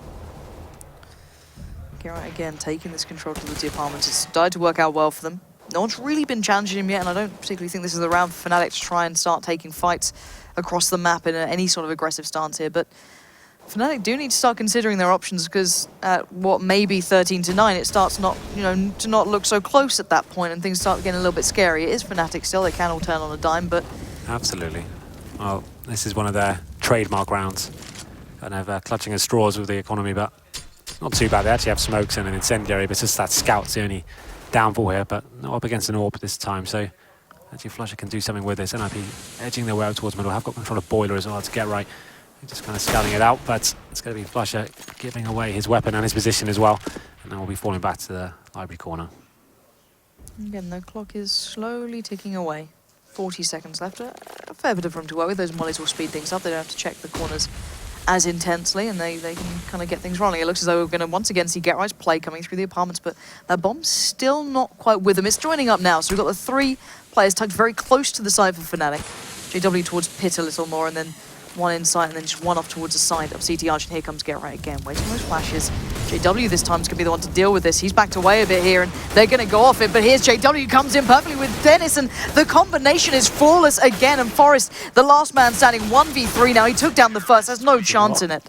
Geralt again taking this control to the apartments. It's started to work out well for them. No one's really been challenging him yet, and I don't particularly think this is the round for Fnatic to try and start taking fights across the map in any sort of aggressive stance here. But Fnatic do need to start considering their options, because at what may be 13-9, it starts not, to not look so close at that point, and things start getting a little bit scary. It is Fnatic still; they can all turn on a dime, but absolutely. Well, this is one of their trademark rounds, kind of clutching at straws with the economy, but not too bad. They actually have smokes and an incendiary, but it's just that scout's the only downfall here, but not up against an AWP this time. So actually Flusher can do something with this. NiP edging their way out towards middle. Have got control of Boiler as well to Get Right. Just kind of scouting it out, but it's going to be Flusher giving away his weapon and his position as well. And then we'll be falling back to the library corner. Again, the clock is slowly ticking away. 40 seconds left. A fair bit of room to work with. Those mollies will speed things up. They don't have to check the corners as intensely, and they can kind of get things rolling. It looks as though we're going to once again see GetRight's play coming through the apartments, but that bomb's still not quite with them. It's joining up now, so we've got the 3 players tucked very close to the side for Fnatic. JW towards Pit a little more, and then one inside, and then just one off towards the side of CT Arch, and here comes GetRight again, waiting those flashes. JW this time is going to be the one to deal with this. He's backed away a bit here, and they're going to go off it, but here's JW, comes in perfectly with Dennis, and the combination is flawless again, and Forest, the last man standing, 1v3 now. He took down the first, there's no chance in it.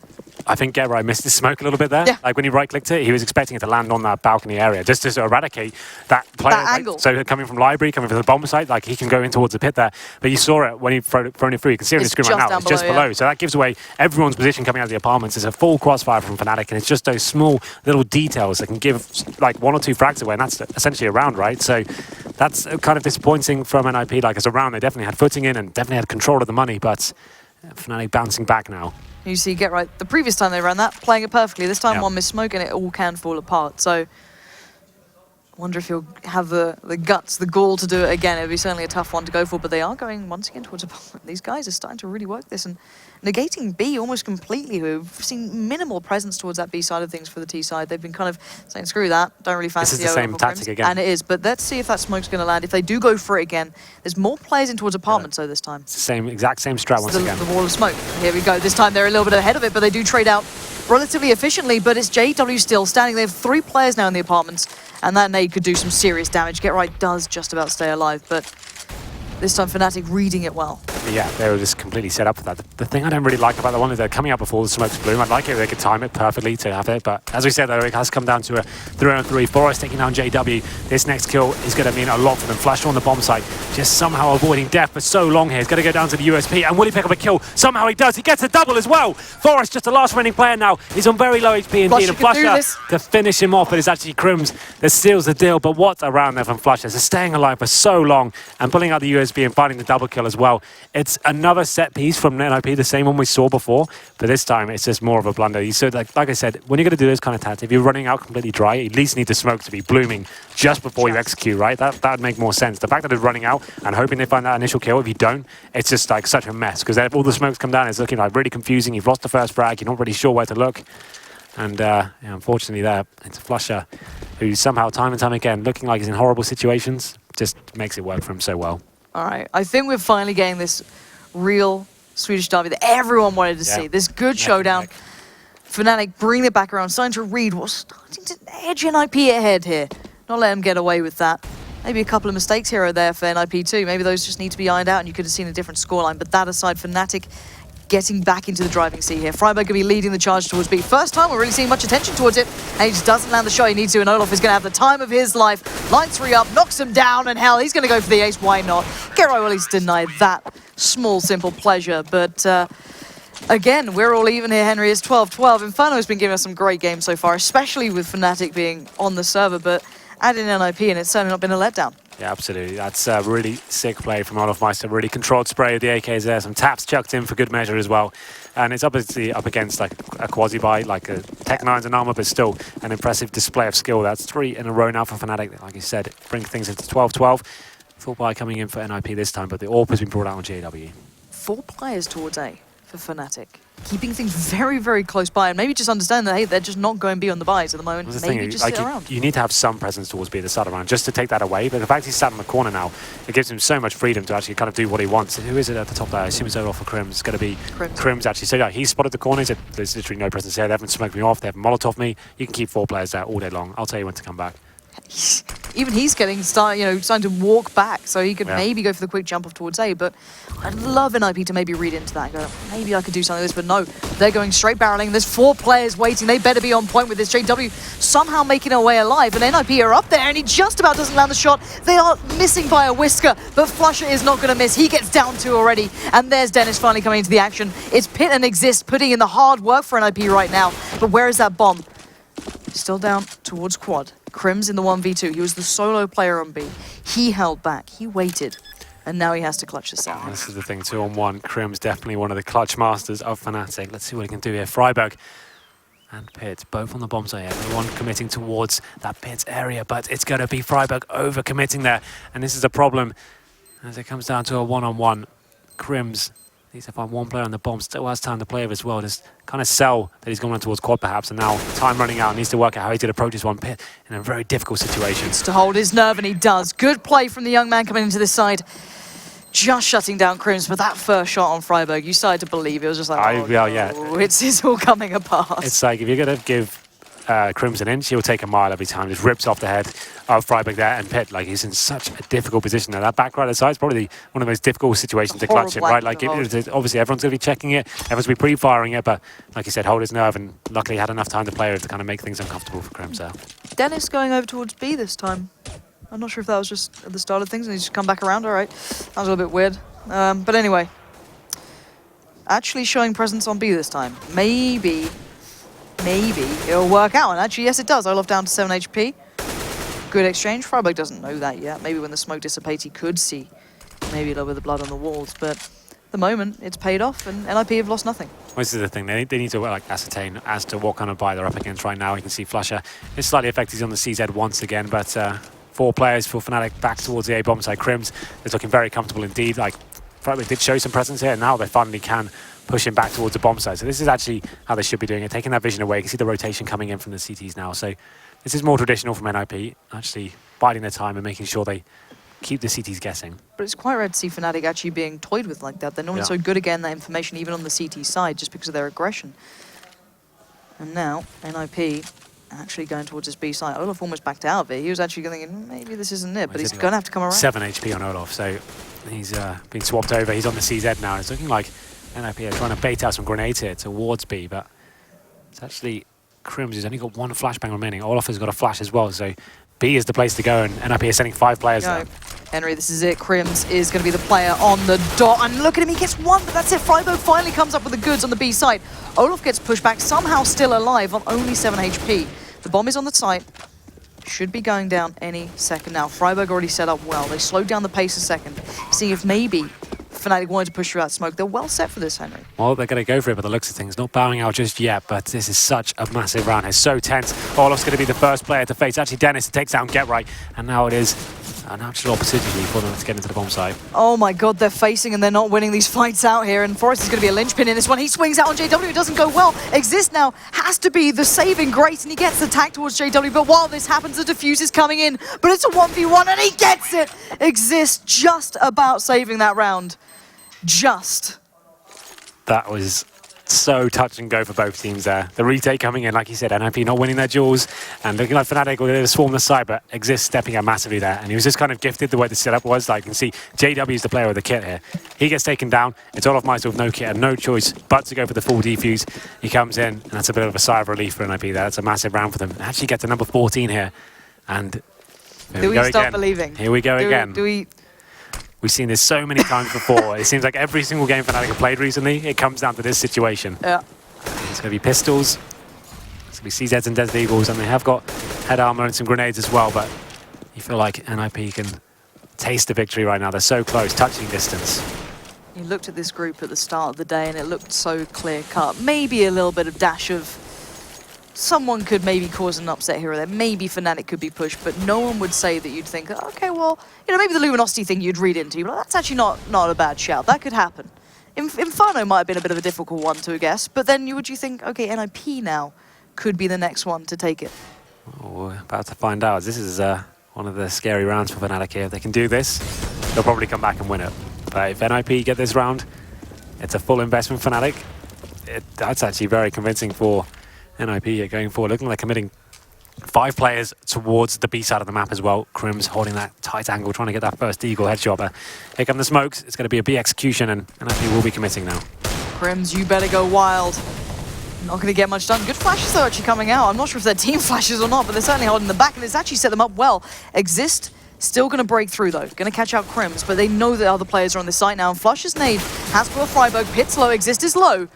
I think GetRight missed his smoke a little bit there. Yeah. Like when he right-clicked it, he was expecting it to land on that balcony area just to eradicate that player. That angle. So coming from library, coming from the bomb site, like he can go in towards the pit there. But you saw it when he thrown it through. You can see it on the screen right now. It's just below. So that gives away everyone's position coming out of the apartments. It's a full crossfire from Fnatic, and it's just those small little details that can give like 1 or 2 frags away, and that's essentially a round, right? So that's kind of disappointing from NiP. Like as a round, they definitely had footing in and definitely had control of the money, but Fnatic bouncing back now. You see GetRight, the previous time they ran that, playing it perfectly. This time one missed smoke and it all can fall apart. So I wonder if he'll have the guts, the gall to do it again. It would be certainly a tough one to go for, but they are going once again towards a... These guys are starting to really work this and negating B almost completely. We've seen minimal presence towards that B side of things for the T side. They've been kind of saying, screw that, don't really fancy This is the same tactic again. And it is, but let's see if that smoke's going to land. If they do go for it again, there's more players in towards apartments though this time. It's the exact same strat once again. The wall of smoke. Here we go. This time they're a little bit ahead of it, but they do trade out relatively efficiently, but it's JW still standing. They have 3 players now in the apartments, and that nade could do some serious damage. GetRight does just about stay alive, but this time Fnatic reading it well. Yeah, they were just completely set up for that. The thing I don't really like about that one is they're coming out before the smokes bloom. I'd like it if they could time it perfectly to have it, but as we said, though, it has come down to a 3-on-3. Forest taking down JW. This next kill is going to mean a lot for them. Flash on the bomb site, just somehow avoiding death for so long here. He's going to go down to the USP, and will he pick up a kill? Somehow he does. He gets a double as well. Forest, just the last remaining player now. He's on very low HP indeed, and Flusher to finish him off, but it's actually Crims that seals the deal. But what a round there from Flusher. So staying alive for so long and pulling out the USB and finding the double kill as well. It's another set piece from NiP, the same one we saw before, but this time it's just more of a blunder. So like I said, when you're going to do this kind of tactic, if you're running out completely dry, you at least need the smoke to be blooming just before you execute, right? That would make more sense. The fact that it's running out and hoping they find that initial kill, if you don't, it's just like such a mess, because all the smokes come down, it's looking like really confusing. You've lost the first frag, you're not really sure where to look, and yeah, unfortunately there, it's a Flusher who somehow time and time again, looking like he's in horrible situations, just makes it work for him so well. All right, I think we're finally getting this real Swedish derby that everyone wanted to see. This good showdown. Fnatic bringing it back around, starting to read what's starting to edge NiP ahead here. Not let them get away with that. Maybe a couple of mistakes here or there for NiP too. Maybe those just need to be ironed out and you could have seen a different scoreline. But that aside, Fnatic getting back into the driving seat here. Freiburg going to be leading the charge towards B. First time we're really seeing much attention towards it. And he just doesn't land the shot he needs to. And Olof is going to have the time of his life. Line 3 up, knocks him down. And hell, he's going to go for the ace. Why not? GetRight will at least deny that small, simple pleasure. But again, we're all even here, Henry. It's 12-12. Inferno has been giving us some great games so far, especially with Fnatic being on the server. But add in NiP, and it's certainly not been a letdown. Yeah, absolutely. That's a really sick play from Olof Meister. Really controlled spray of the AKs there. Some taps chucked in for good measure as well. And it's obviously up against like a quasi-buy, like a Tech-9's and armor, but still an impressive display of skill. That's 3 in a row now for Fnatic. Like you said, bring things into 12-12. Full buy coming in for NiP this time, but the AWP has been brought out on JW. 4 players towards A for Fnatic. Keeping things very, very close by, and maybe just understand that, hey, they're just not going B on the buys at the moment. Maybe just sit around. You need to have some presence towards B at the start of the round just to take that away, but the fact he's sat in the corner now, it gives him so much freedom to actually kind of do what he wants. Who is it at the top there? I assume it's Olof for Crims. It's going to be Crims actually. So yeah, he spotted the corner. He said, there's literally no presence here. They haven't smoked me off. They haven't Molotov me. You can keep 4 players there all day long. I'll tell you when to come back. Even he's getting starting to walk back, so he could maybe go for the quick jump off towards A. But I'd love NiP to maybe read into that and go, maybe I could do something like this, but no, they're going straight barreling. There's 4 players waiting. They better be on point with this. JW somehow making their way alive, and NiP are up there, and he just about doesn't land the shot. They are missing by a whisker, but Flusher is not going to miss. He gets down 2 already, and there's Dennis finally coming into the action. It's Pit and Exist putting in the hard work for NiP right now, but where is that bomb? Still down towards quad. Crims in the 1v2. He was the solo player on B. He held back. He waited. And now he has to clutch this out. This is the thing, 2-on-1. Crims definitely one of the clutch masters of Fnatic. Let's see what he can do here. Freiburg and Pit, both on the bomb side. Everyone committing towards that Pit area, but it's going to be Freiburg over-committing there. And this is a problem as it comes down to a 1-on-1. Crims Needs to find one player on the bomb. Still has time to play with as well. Just kind of sell that he's going on towards quad perhaps. And now time running out. Needs to work out how he's going to approach this one. Pit in a very difficult situation. To hold his nerve, and he does. Good play from the young man coming into this side. Just shutting down Crims, but that first shot on Freiburg, you started to believe. It was just like, it's all coming apart. It's like if you're going to give Crims an inch, he'll take a mile every time. Just rips off the head of Freiburg there, and Pit, like, he's in such a difficult position now. That back right side is probably one of the most difficult situations to clutch it, right? Like, obviously everyone's going to be checking it, everyone's going to be pre-firing it, but like you said, hold his nerve, and luckily had enough time to play it to kind of make things uncomfortable for Crims there. Dennis going over towards B this time. I'm not sure if that was just at the start of things and he's just come back around. All right, that was a little bit weird. But anyway, actually showing presence on B this time. Maybe it'll work out. And actually, yes, it does. Olaf down to 7 HP. Good exchange. Freiburg doesn't know that yet. Maybe when the smoke dissipates, he could see maybe a little bit of the blood on the walls. But at the moment, it's paid off, and NiP have lost nothing. Well, this is the thing. They need to like ascertain as to what kind of buy they're up against right now. You can see Flusher is slightly affected. He's on the CZ once again, but 4 players for Fnatic back towards the A bomb side. Crims is looking very comfortable indeed. Like, Freiburg did show some presence here, and now they finally can push him back towards the bomb side. So this is actually how they should be doing it, taking that vision away. You can see the rotation coming in from the CTs now. So this is more traditional from NiP, actually biding their time and making sure they keep the CTs guessing. But it's quite rare to see Fnatic actually being toyed with like that. They're normally so good at getting that information, even on the CT side, just because of their aggression. And now, NiP actually going towards his B side. Olaf almost backed out of it. He was actually thinking, maybe this isn't it, but he's going to have to come around. 7 HP on Olaf, so he's been swapped over. He's on the CZ now. It's looking like NiP are trying to bait out some grenades here towards B, but it's actually Crims who's only got 1 flashbang remaining. Olaf has got a flash as well, so B is the place to go, and NiP is sending 5 players there. Henry, this is it. Crims is going to be the player on the dot, and look at him, he gets 1, but that's it. Freiburg finally comes up with the goods on the B side. Olaf gets pushed back, somehow still alive on only 7 HP. The bomb is on the site. Should be going down any second now. Freiburg already set up well. They slowed down the pace a second. See if maybe Fnatic wanted to push through that smoke. They're well set for this, Henry. Well, they're going to go for it, but the looks of things, not bowing out just yet, but this is such a massive round. It's so tense. Olaf's going to be the first player to face. Actually, Dennis takes down Get Right, and now it is a natural opportunity for them to get into the bomb side. Oh my god, they're facing and they're not winning these fights out here, and Forrest is going to be a linchpin in this one. He swings out on JW, it doesn't go well. Exist now has to be the saving grace, and he gets the tag towards JW, but while this happens, the defuse is coming in, but it's a 1v1 and he gets it! Exist just about saving that round. Just. That was so touch and go for both teams there. The retake coming in, like you said, NiP not winning their duels, and looking like Fnatic were going to swarm the side, but Exist stepping out massively there, and he was just kind of gifted the way the setup was. Like you can see, JW is the player with the kit here. He gets taken down. It's Olaf Meister with no kit and no choice but to go for the full defuse. He comes in, and that's a bit of a sigh of relief for NiP there. That's a massive round for them. They actually get to number 14 here, and do we start believing? Here we go again. Do we? We've seen this so many times before. It seems like every single game Fnatic have played recently, it comes down to this situation. Yeah. It's going to be pistols, it's going to be CZs and Desert Eagles, and they have got head armor and some grenades as well, but you feel like NiP can taste the victory right now. They're so close, touching distance. You looked at this group at the start of the day and it looked so clear-cut. Maybe a little bit of dash of someone could maybe cause an upset here or there. Maybe Fnatic could be pushed, but no one would say that you'd think, okay, well, you know, maybe the Luminosity thing you'd read into. But that's actually not a bad shout. That could happen. Inferno might have been a bit of a difficult one to guess, but then would you think, okay, NiP now could be the next one to take it? Oh, we're about to find out. This is one of the scary rounds for Fnatic here. If they can do this, they'll probably come back and win it. But if NiP get this round, it's a full investment for Fnatic. That's actually very convincing for NiP going forward, looking like committing 5 players towards the B side of the map as well. Crims holding that tight angle, trying to get that first Eagle headshot. But here come the smokes. It's going to be a B execution, and NiP will be committing now. Crims, you better go wild. Not going to get much done. Good flashes though actually coming out. I'm not sure if they're team flashes or not, but they're certainly holding them back, and it's actually set them up well. Exist still going to break through though. Going to catch out Crims, but they know that other players are on this site now. And Flush's nade has for Freiburg. Pit's low. Exist is low.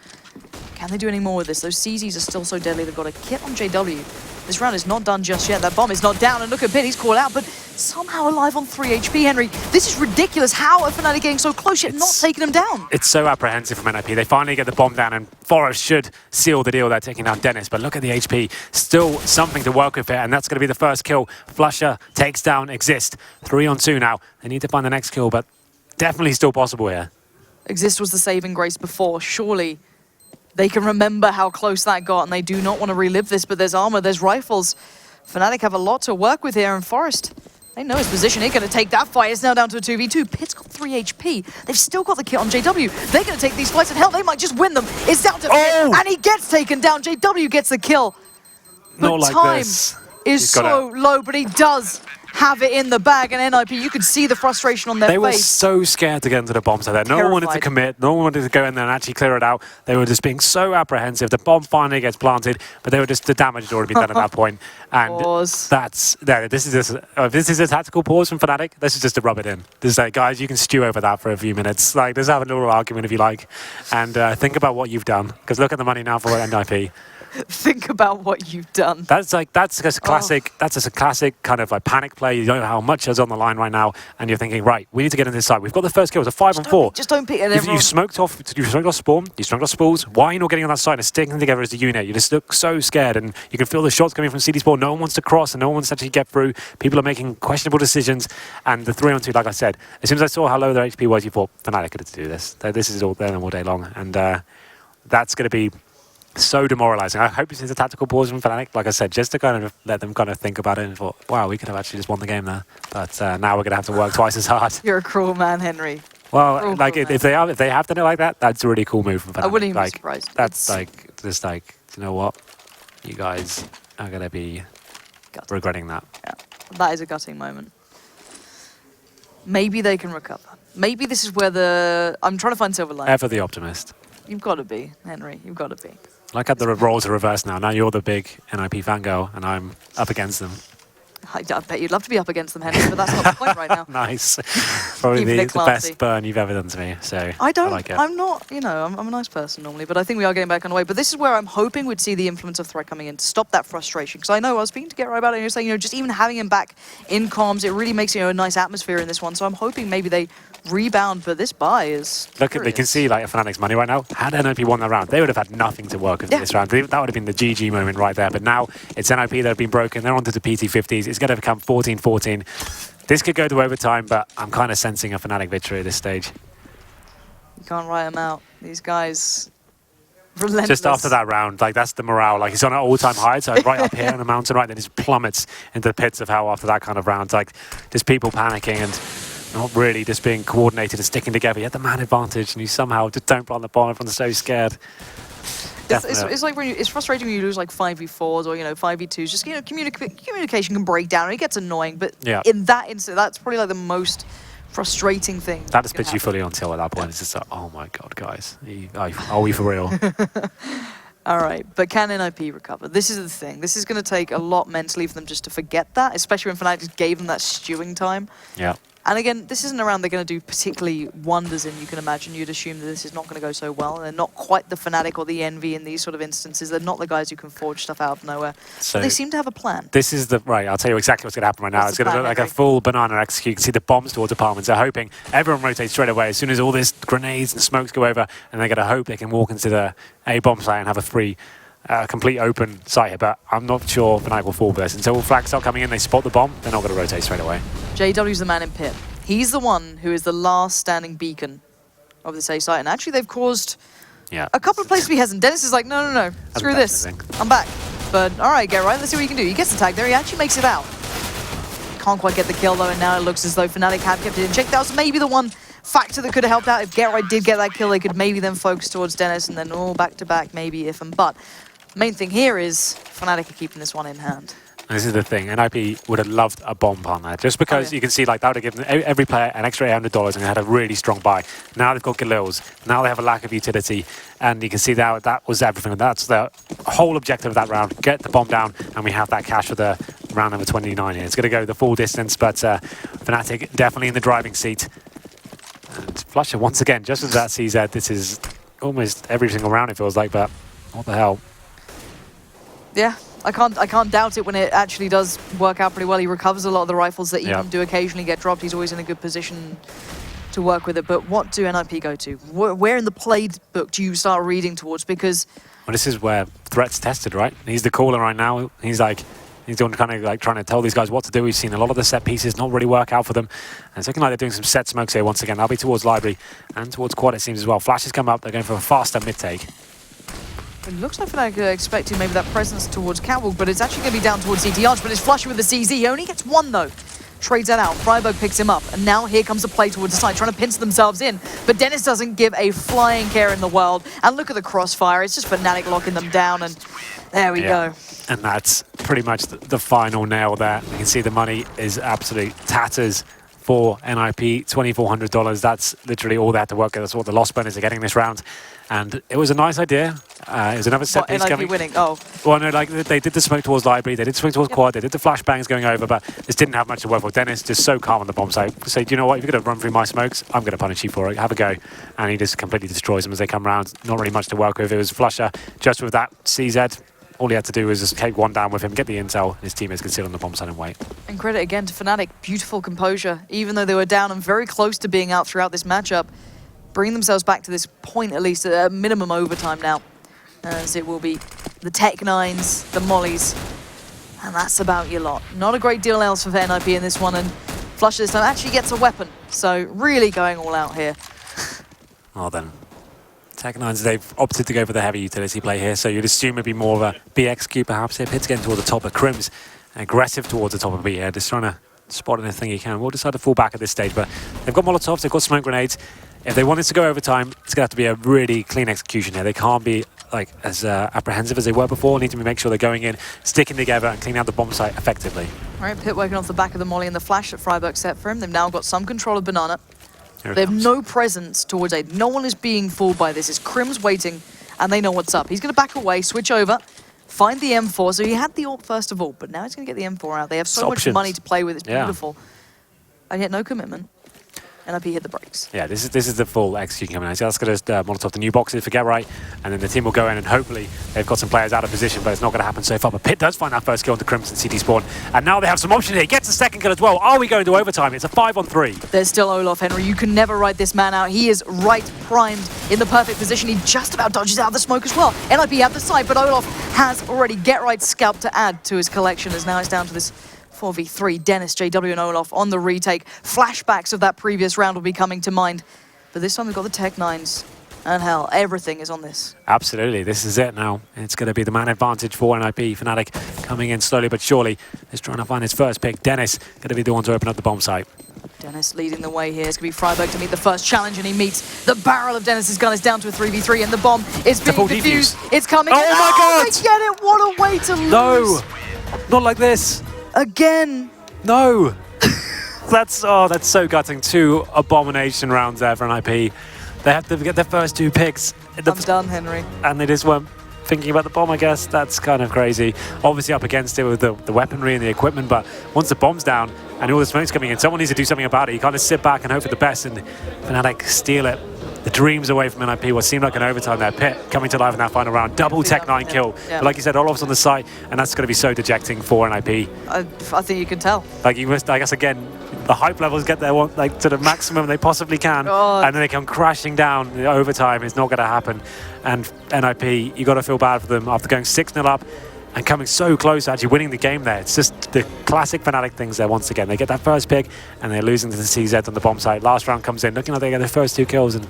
Can they do any more with this? Those CZs are still so deadly. They've got a kit on JW. This round is not done just yet. That bomb is not down. And look at Pit, he's called out, but somehow alive on 3 HP, Henry. This is ridiculous. How are Fnatic getting so close yet not taking him down? It's so apprehensive from NiP. They finally get the bomb down, and Forrest should seal the deal there, taking down Dennis. But look at the HP. Still something to work with here, and that's going to be the first kill. Flusher takes down Exist. 3 on 2 now. They need to find the next kill, but definitely still possible here. Exist was the saving grace before. Surely they can remember how close that got, and they do not want to relive this, but there's armor, there's rifles. Fnatic have a lot to work with here, and Forest, they know his position. They're going to take that fight. It's now down to a 2v2. Pit's got 3 HP. They've still got the kit on JW. They're going to take these fights, and hell, they might just win them. It's down to Pit, and he gets taken down. JW gets the kill. But Not like time this. is He's got so low, but he does have it in the bag, and NiP, you could see the frustration on their They face. were so scared to get into the bomb site there. No one wanted to Terrified. commit. No one wanted to go in there and actually clear it out. They were just being so apprehensive. The bomb finally gets planted, but they were just, the damage had already been done at that point. And Pause. this is a tactical pause from Fnatic. This is just to rub it in. This is like, guys, you can stew over that for a few minutes. Like, just have a little argument if you like, and think about what you've done. Because look at the money now for NiP. Think about what you've done. That's just a classic. That's just a classic kind of like panic play. You don't know how much is on the line right now, and you're thinking, right, we need to get into this side. We've got the first kill. It's a 5-on-4. Just don't pick it. You smoked off spawn. You smoked off spools. Why are you not getting on that side and sticking together as a unit? You just look so scared, and you can feel the shots coming from CD spawn. No one wants to cross, and no one wants to actually get through. People are making questionable decisions, and the 3-on-2, like I said, as soon as I saw how low their HP was, you thought Fnatic could do this. This is all there all day long, and that's going to be so demoralizing. I hope it's a tactical pause from Fnatic, like I said, just to kind of let them kind of think about it and thought, wow, we could have actually just won the game there. But now we're going to have to work twice as hard. You're a cruel man, Henry. Well, Cruel, like cruel if they have done it like that, that's a really cool move from Fnatic. I wouldn't even be like, surprised. That's It's like just like, you know what, you guys are going to be gutting. regretting that. Yeah, that is a gutting moment. Maybe they can recover. Maybe this is where I'm trying to find silver lining. Ever the optimist. You've got to be, Henry. You've got to be. Like at the roles are reversed now. Now you're the big NiP fangirl, and I'm up against them. I bet you'd love to be up against them, Henry, but that's not the point right now. Nice. Probably Keeping the it classy. best burn you've ever done to me. So I don't, like it. I'm not, I'm a nice person normally, but I think we are getting back on the way. But this is where I'm hoping we'd see the influence of Threat coming in to stop that frustration. Because I know I was speaking to Get Right about it, and you're saying, just even having him back in comms, it really makes, a nice atmosphere in this one. So I'm hoping maybe they rebound, but this buy is Look, they can see like Fnatic's money right now. Had NiP won that round, they would have had nothing to work with this round. That would have been the GG moment right there. But now it's NiP that have been broken. They're onto the PT50s. It's going to become 14-14. This could go to overtime, but I'm kind of sensing a Fnatic victory at this stage. You can't write them out. These guys, relentless. Just after that round, like that's the morale. Like it's on an all-time high, so right up here on the mountain, right, then it just plummets into the pits of hell after that kind of round. Like just people panicking and not really just being coordinated and sticking together. You had the man advantage, and you somehow just don't plant the bomb. Everyone's so scared. It's like when it's frustrating when you lose like 5v4s or 5v2s. Just communication can break down and it gets annoying. But in that instant, that's probably like the most frustrating thing. That just puts you fully on tilt at that point. It's just like, oh my god, guys, are we for real? All right, but can NiP recover? This is the thing. This is going to take a lot mentally for them just to forget that, especially when Fnatic just gave them that stewing time. Yeah. And again, this isn't a round they're going to do particularly wonders in, you can imagine. You'd assume that this is not going to go so well. They're not quite the Fnatic or the Envy in these sort of instances. They're not the guys who can forge stuff out of nowhere. So but they seem to have a plan. This is I'll tell you exactly what's going to happen right now. What's It's the going to plan, look like a Henry? full banana execute. You can see the bombs towards apartments. They're hoping everyone rotates straight away. As soon as all this grenades and smokes go over, and they're going to hope they can walk into the A bomb site and have a free complete open site here, but I'm not sure Fnatic will fall for this. Until flags start coming in, they spot the bomb, they're not going to rotate straight away. JW's the man in pit. He's the one who is the last standing beacon of this A site, and actually they've caused a couple of places to be hesitant. Dennis is like, no, screw this, I'm back. But all right, Get Right, let's see what he can do. He gets the tag there, he actually makes it out. Can't quite get the kill though, and now it looks as though Fnatic have kept it in check. That was maybe the one factor that could have helped out. If Get Right did get that kill, they could maybe then focus towards Dennis, and then all back to back, maybe if and but. Main thing here is Fnatic are keeping this one in hand. This is the thing, NiP would have loved a bomb on there, just because you can see like that would have given every player an extra $800 and they had a really strong buy. Now they've got Galils, now they have a lack of utility, and you can see that was everything. That's the whole objective of that round, get the bomb down, and we have that cash for the round number 29 here. It's going to go the full distance, but Fnatic definitely in the driving seat. And Flusher once again, just as that CZ, this is almost every single round it feels like, but what the hell? Yeah, I can't doubt it when it actually does work out pretty well. He recovers a lot of the rifles that even do occasionally get dropped. He's always in a good position to work with it. But what do NiP go to? Where in the playbook do you start reading towards? Because well, this is where Threat's tested, right? He's the caller right now. He's like, He's doing kind of like trying to tell these guys what to do. We've seen a lot of the set pieces not really work out for them. And it's looking like they're doing some set smokes here once again. That'll be towards Library and towards Quad, it seems as well. Flashes come up. They're going for a faster mid-take. It looks like Fnatic are expecting maybe that presence towards Catwalk, but it's actually going to be down towards CT Arch, but it's flushing with the CZ. He only gets one, though. Trades that out. Freiburg picks him up, and now here comes the play towards the side, trying to pinch themselves in. But Dennis doesn't give a flying care in the world. And look at the crossfire. It's just Fnatic locking them down, and there we go. And that's pretty much the final nail there. You can see the money is absolute tatters for NiP, $2,400. That's literally all they had to work with. That's what the loss bonus are getting this round. And it was a nice idea. It was another set piece coming. winning? Oh. Well, no, like they did the smoke towards Library, they did smoke towards Quad, they did the flashbangs going over, but this didn't have much to work for. Dennis just so calm on the bomb site. Say, do you know what? If you're going to run through my smokes, I'm going to punish you for it. Have a go. And he just completely destroys them as they come around. Not really much to work with. It was Flusher just with that CZ. All he had to do was just take one down with him, get the intel, and his teammates could sit on the bomb side and wait. And credit again to Fnatic. Beautiful composure. Even though they were down and very close to being out throughout this matchup, bring themselves back to this point, at least at a minimum overtime now, as it will be the Tech-9s, the Mollies, and that's about your lot. Not a great deal else for NiP in this one, and Flusher this time actually gets a weapon, so really going all out here. Well then, Tech-9s, they've opted to go for the heavy utility play here, so you'd assume it'd be more of a BXQ perhaps here. Pit's getting towards the top of Crims, aggressive towards the top of B here, just trying to spot anything he can. We'll decide to fall back at this stage, but they've got Molotovs, they've got smoke grenades. If they wanted to go overtime, it's going to have to be a really clean execution here. They can't be like as apprehensive as they were before. Need to make sure they're going in, sticking together and cleaning out the bomb site effectively. All right, Pit working off the back of the Molly and the flash that Freiburg set for him. They've now got some control of Banana. They have no presence towards A. No one is being fooled by this. It's Crim's waiting, and they know what's up. He's going to back away, switch over, find the M4. So he had the AWP first of all, but now he's going to get the M4 out. They have so much money to play with. It's beautiful. And yet no commitment. NiP hit the brakes. Yeah, this is the full execution coming out. So that's going to Molotov the new boxes for Get Right, and then the team will go in and hopefully they've got some players out of position, but it's not going to happen so far. But Pit does find that first kill on the Crimson CT spawn, and now they have some options here. He gets the second kill as well. Are we going to overtime? It's a 5-on-3. There's still Olaf, Henry. You can never write this man out. He is right primed in the perfect position. He just about dodges out of the smoke as well. NiP have the side, but Olaf has already Get Right scalp to add to his collection, as now it's down to this 4v3, Dennis, JW and Olaf on the retake. Flashbacks of that previous round will be coming to mind. But this time we've got the Tech-9s. And hell, everything is on this. Absolutely, this is it now. It's going to be the man advantage for NiP. Fnatic coming in slowly but surely. He's trying to find his first pick. Dennis going to be the one to open up the bomb site. Dennis leading the way here. It's going to be Freiburg to meet the first challenge, and he meets the barrel of Dennis's gun. It's down to a 3v3, and the bomb is being defused. It's coming. Oh my God! They get it! What a way to lose! No! Not like this! Again! No! That's so gutting. 2 abomination rounds there for NiP. They have to get their first 2 picks. I'm done, Henry. And they just weren't thinking about the bomb, I guess. That's kind of crazy. Obviously up against it with the weaponry and the equipment, but once the bomb's down and all the smoke's coming in, someone needs to do something about it. You can't just sit back and hope for the best, and Fnatic steal it. The dreams away from NiP, what seemed like an overtime there. Pit coming to life in that final round. Double Tech-9 kill. Yeah. But like you said, Olaf's on the site, and that's going to be so dejecting for NiP. I think you can tell. Like, you must, I guess, again, the hype levels get there like to the maximum they possibly can, and then they come crashing down. The overtime is not going to happen. And NiP, you got to feel bad for them after going 6-0 up and coming so close to actually winning the game there. It's just the classic Fnatic things there once again. They get that first pick, and they're losing to the CZ on the bomb site. Last round comes in, looking like they get their first 2 kills, and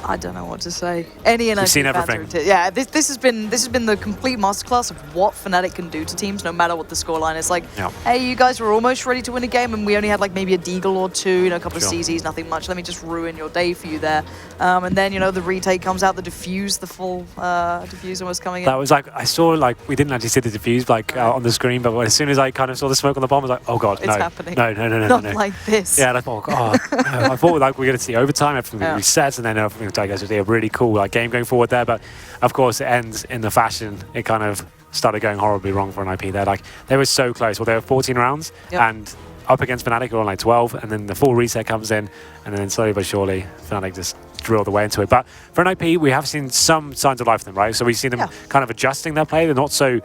I don't know what to say. Any NiP We've seen everything. Yeah, this has been the complete masterclass of what Fnatic can do to teams, no matter what the scoreline is. Like, hey, you guys were almost ready to win a game, and we only had like maybe a Deagle or 2, a couple of CZs, nothing much. Let me just ruin your day for you there. And then the retake comes out, the defuse, the full diffuser was coming in. That was like, I saw like, we didn't actually see the defuse on the screen, but as soon as I kind of saw the smoke on the bomb, I was like, oh god, it's happening. No. Not like this. Yeah, and I thought, no. I thought like we were going to see overtime, everything resets, and then everything I guess would be a really cool game going forward there. But of course, it ends in the fashion it kind of started going horribly wrong for NiP there. Like, they were so close. Well, they were 14 rounds, and up against Fnatic were on like 12, and then the full reset comes in, and then slowly but surely Fnatic just drilled the way into it. But for NiP, we have seen some signs of life in them, right? So we've seen them kind of adjusting their play. They're not so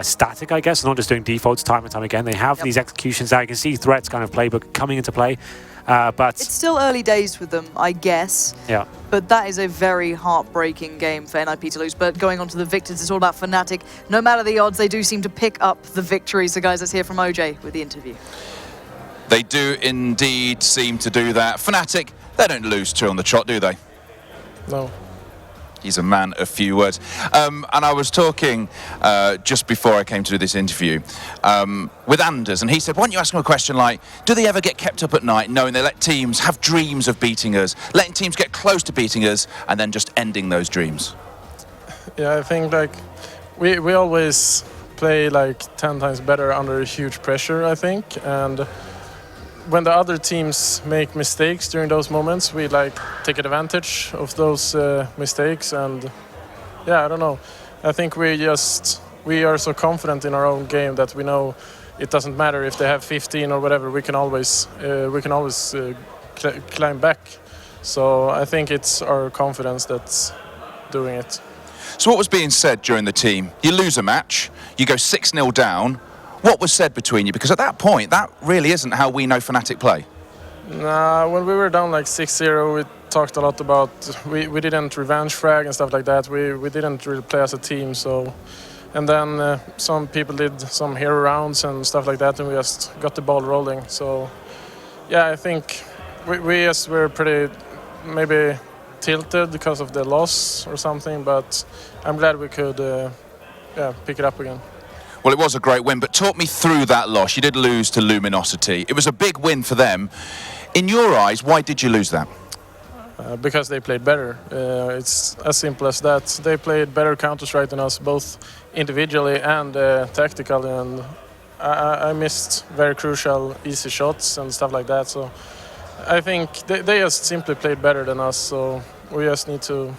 static, I guess. They're not just doing defaults time and time again. They have these executions now. You can see Threat's kind of playbook coming into play. But It's still early days with them, I guess. yeah. But that is a very heartbreaking game for NiP to lose. But going on to the victors, it's all about Fnatic. No matter the odds, they do seem to pick up the victories. So guys, let's hear from OJ with the interview. They do indeed seem to do that. Fnatic, they don't lose 2 on the trot, do they? No. He's a man of few words. And I was talking just before I came to do this interview with Anders, and he said, why don't you ask him a question like, do they ever get kept up at night knowing they let teams have dreams of beating us, letting teams get close to beating us, and then just ending those dreams? Yeah, I think like we always play like 10 times better under huge pressure, I think. And when the other teams make mistakes during those moments, we like take advantage of those mistakes. And yeah, I don't know. I think we are so confident in our own game that we know it doesn't matter if they have 15 or whatever. We can always climb back. So I think it's our confidence that's doing it. So what was being said during the team? You lose a match, you go 6-0 down. What was said between you? Because at that point, that really isn't how we know Fnatic play. Nah, when we were down like 6-0, we talked a lot about we didn't revenge frag and stuff like that. We didn't really play as a team. So, and then some people did some hero rounds and stuff like that, and we just got the ball rolling. So, yeah, I think we just were pretty maybe tilted because of the loss or something. But I'm glad we could pick it up again. Well, it was a great win, but talk me through that loss. You did lose to Luminosity. It was a big win for them. In your eyes, why did you lose that? Because they played better. It's as simple as that. They played better Counter-Strike than us, both individually and tactically. And I missed very crucial, easy shots and stuff like that. So I think they just simply played better than us. So we just need to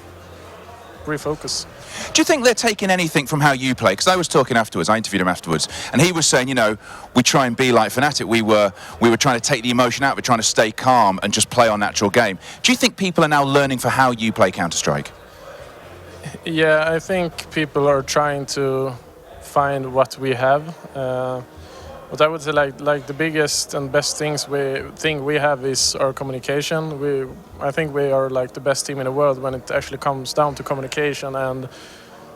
refocus. Do you think they're taking anything from how you play? Because I was talking afterwards, I interviewed him afterwards, and he was saying, you know, we try and be like Fnatic. We were trying to take the emotion out. We're trying to stay calm and just play our natural game. Do you think people are now learning for how you play Counter-Strike? Yeah, I think people are trying to find what we have. But I would say like the biggest and best thing we have is our communication. I think we are like the best team in the world when it actually comes down to communication and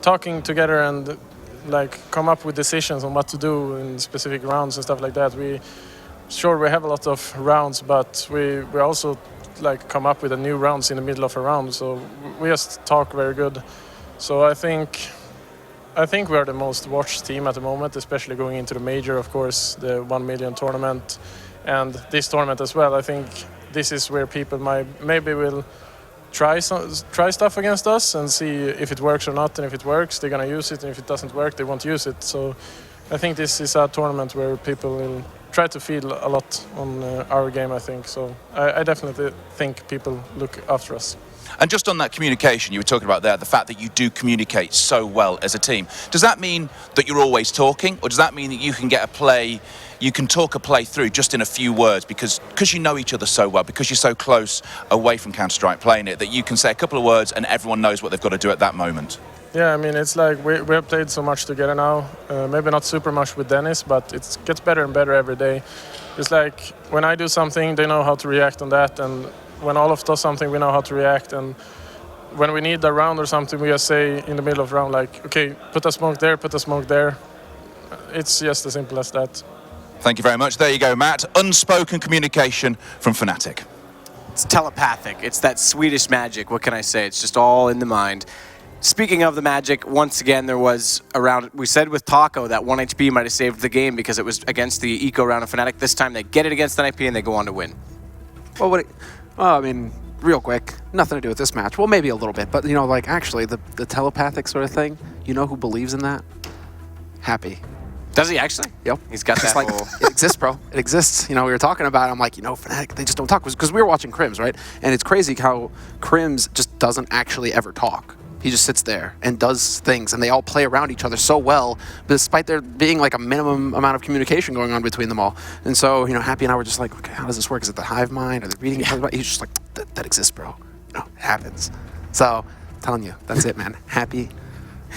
talking together and like come up with decisions on what to do in specific rounds and stuff like that. We have a lot of rounds, but we also like come up with a new rounds in the middle of a round. So we just talk very good. So I think we are the most watched team at the moment, especially going into the major, of course, the 1 million tournament, and this tournament as well. I think this is where people maybe will try stuff against us and see if it works or not. And if it works, they're gonna use it, and if it doesn't work, they won't use it. So I think this is a tournament where people will try to feed a lot on our game, I think. So I definitely think people look after us. And just on that communication you were talking about there, the fact that you do communicate so well as a team, does that mean that you're always talking, or does that mean that you can talk a play through just in a few words because you know each other so well, because you're so close away from Counter-Strike playing it, that you can say a couple of words and everyone knows what they've got to do at that moment? Yeah, I mean, it's like we have played so much together now, maybe not super much with Dennis, but it gets better and better every day. It's like when I do something, they know how to react on that, and when Olof does something, we know how to react. And when we need a round or something, we just say in the middle of round, like, okay, put a smoke there, put a smoke there. It's just as simple as that. Thank you very much. There you go, Matt. Unspoken communication from Fnatic. It's telepathic. It's that Swedish magic. What can I say? It's just all in the mind. Speaking of the magic, once again, there was a round, we said with Taco that 1 HP might have saved the game because it was against the eco round of Fnatic. This time they get it against NiP and they go on to win. Well, I mean, real quick, nothing to do with this match. Well, maybe a little bit, but, you know, like, actually, the telepathic sort of thing, you know who believes in that? Happy. Does he actually? Yep. He's got that like, whole... It exists, bro. It exists. You know, we were talking about it. I'm like, you know, Fnatic, they just don't talk. Because we were watching Crims, right? And it's crazy how Crims just doesn't actually ever talk. He just sits there and does things, and they all play around each other so well, despite there being like a minimum amount of communication going on between them all. And so, you know, Happy and I were just like, okay, how does this work? Is it the hive mind? Are they reading each other? He's just like, that exists, bro. You know, it happens. So, I'm telling you, that's it, man. Happy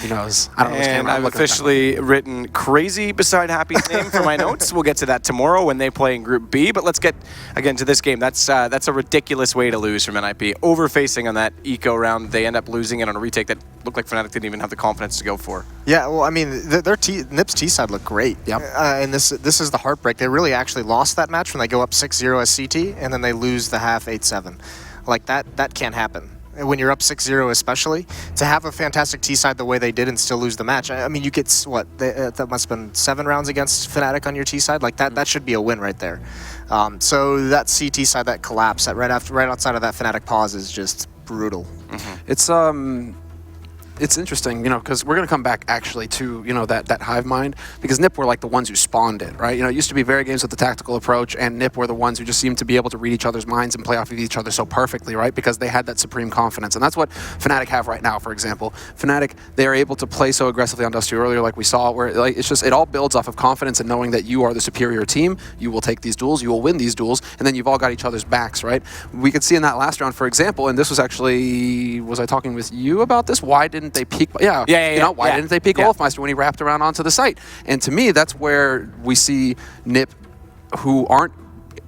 Who knows? I don't know which And camera I'm I've looking at. officially written crazy beside Happy's name for my notes. We'll get to that tomorrow when they play in Group B. But let's get, again, to this game. That's a ridiculous way to lose from NiP. Over-facing on that eco round, they end up losing it on a retake that looked like Fnatic didn't even have the confidence to go for. Yeah, well, I mean, NiP's T side looked great. Yep. And this is the heartbreak. They really actually lost that match when they go up 6-0 as CT, and then they lose the half 8-7. Like, that can't happen. When you're up 6-0 especially, to have a fantastic T side the way they did and still lose the match. I mean, you get, what, that must have been 7 rounds against Fnatic on your T side? Like, that should be a win right there. So that CT side, that collapse, that right outside of that Fnatic pause is just brutal. It's interesting, because we're going to come back actually to, that hive mind, because NiP were like the ones who spawned it, right? It used to be very games with the tactical approach, and NiP were the ones who just seemed to be able to read each other's minds and play off of each other so perfectly, right? Because they had that supreme confidence, and that's what Fnatic have right now, for example. Fnatic, they are able to play so aggressively on Dust 2 earlier, like we saw, where like it's just, it all builds off of confidence and knowing that you are the superior team, you will take these duels, you will win these duels, and then you've all got each other's backs, right? We could see in that last round, for example, and this was actually, was I talking with you about this? Why didn't they peek? Yeah. Why didn't they peek Wolfmeister when he wrapped around onto the site? And to me, that's where we see NiP, who aren't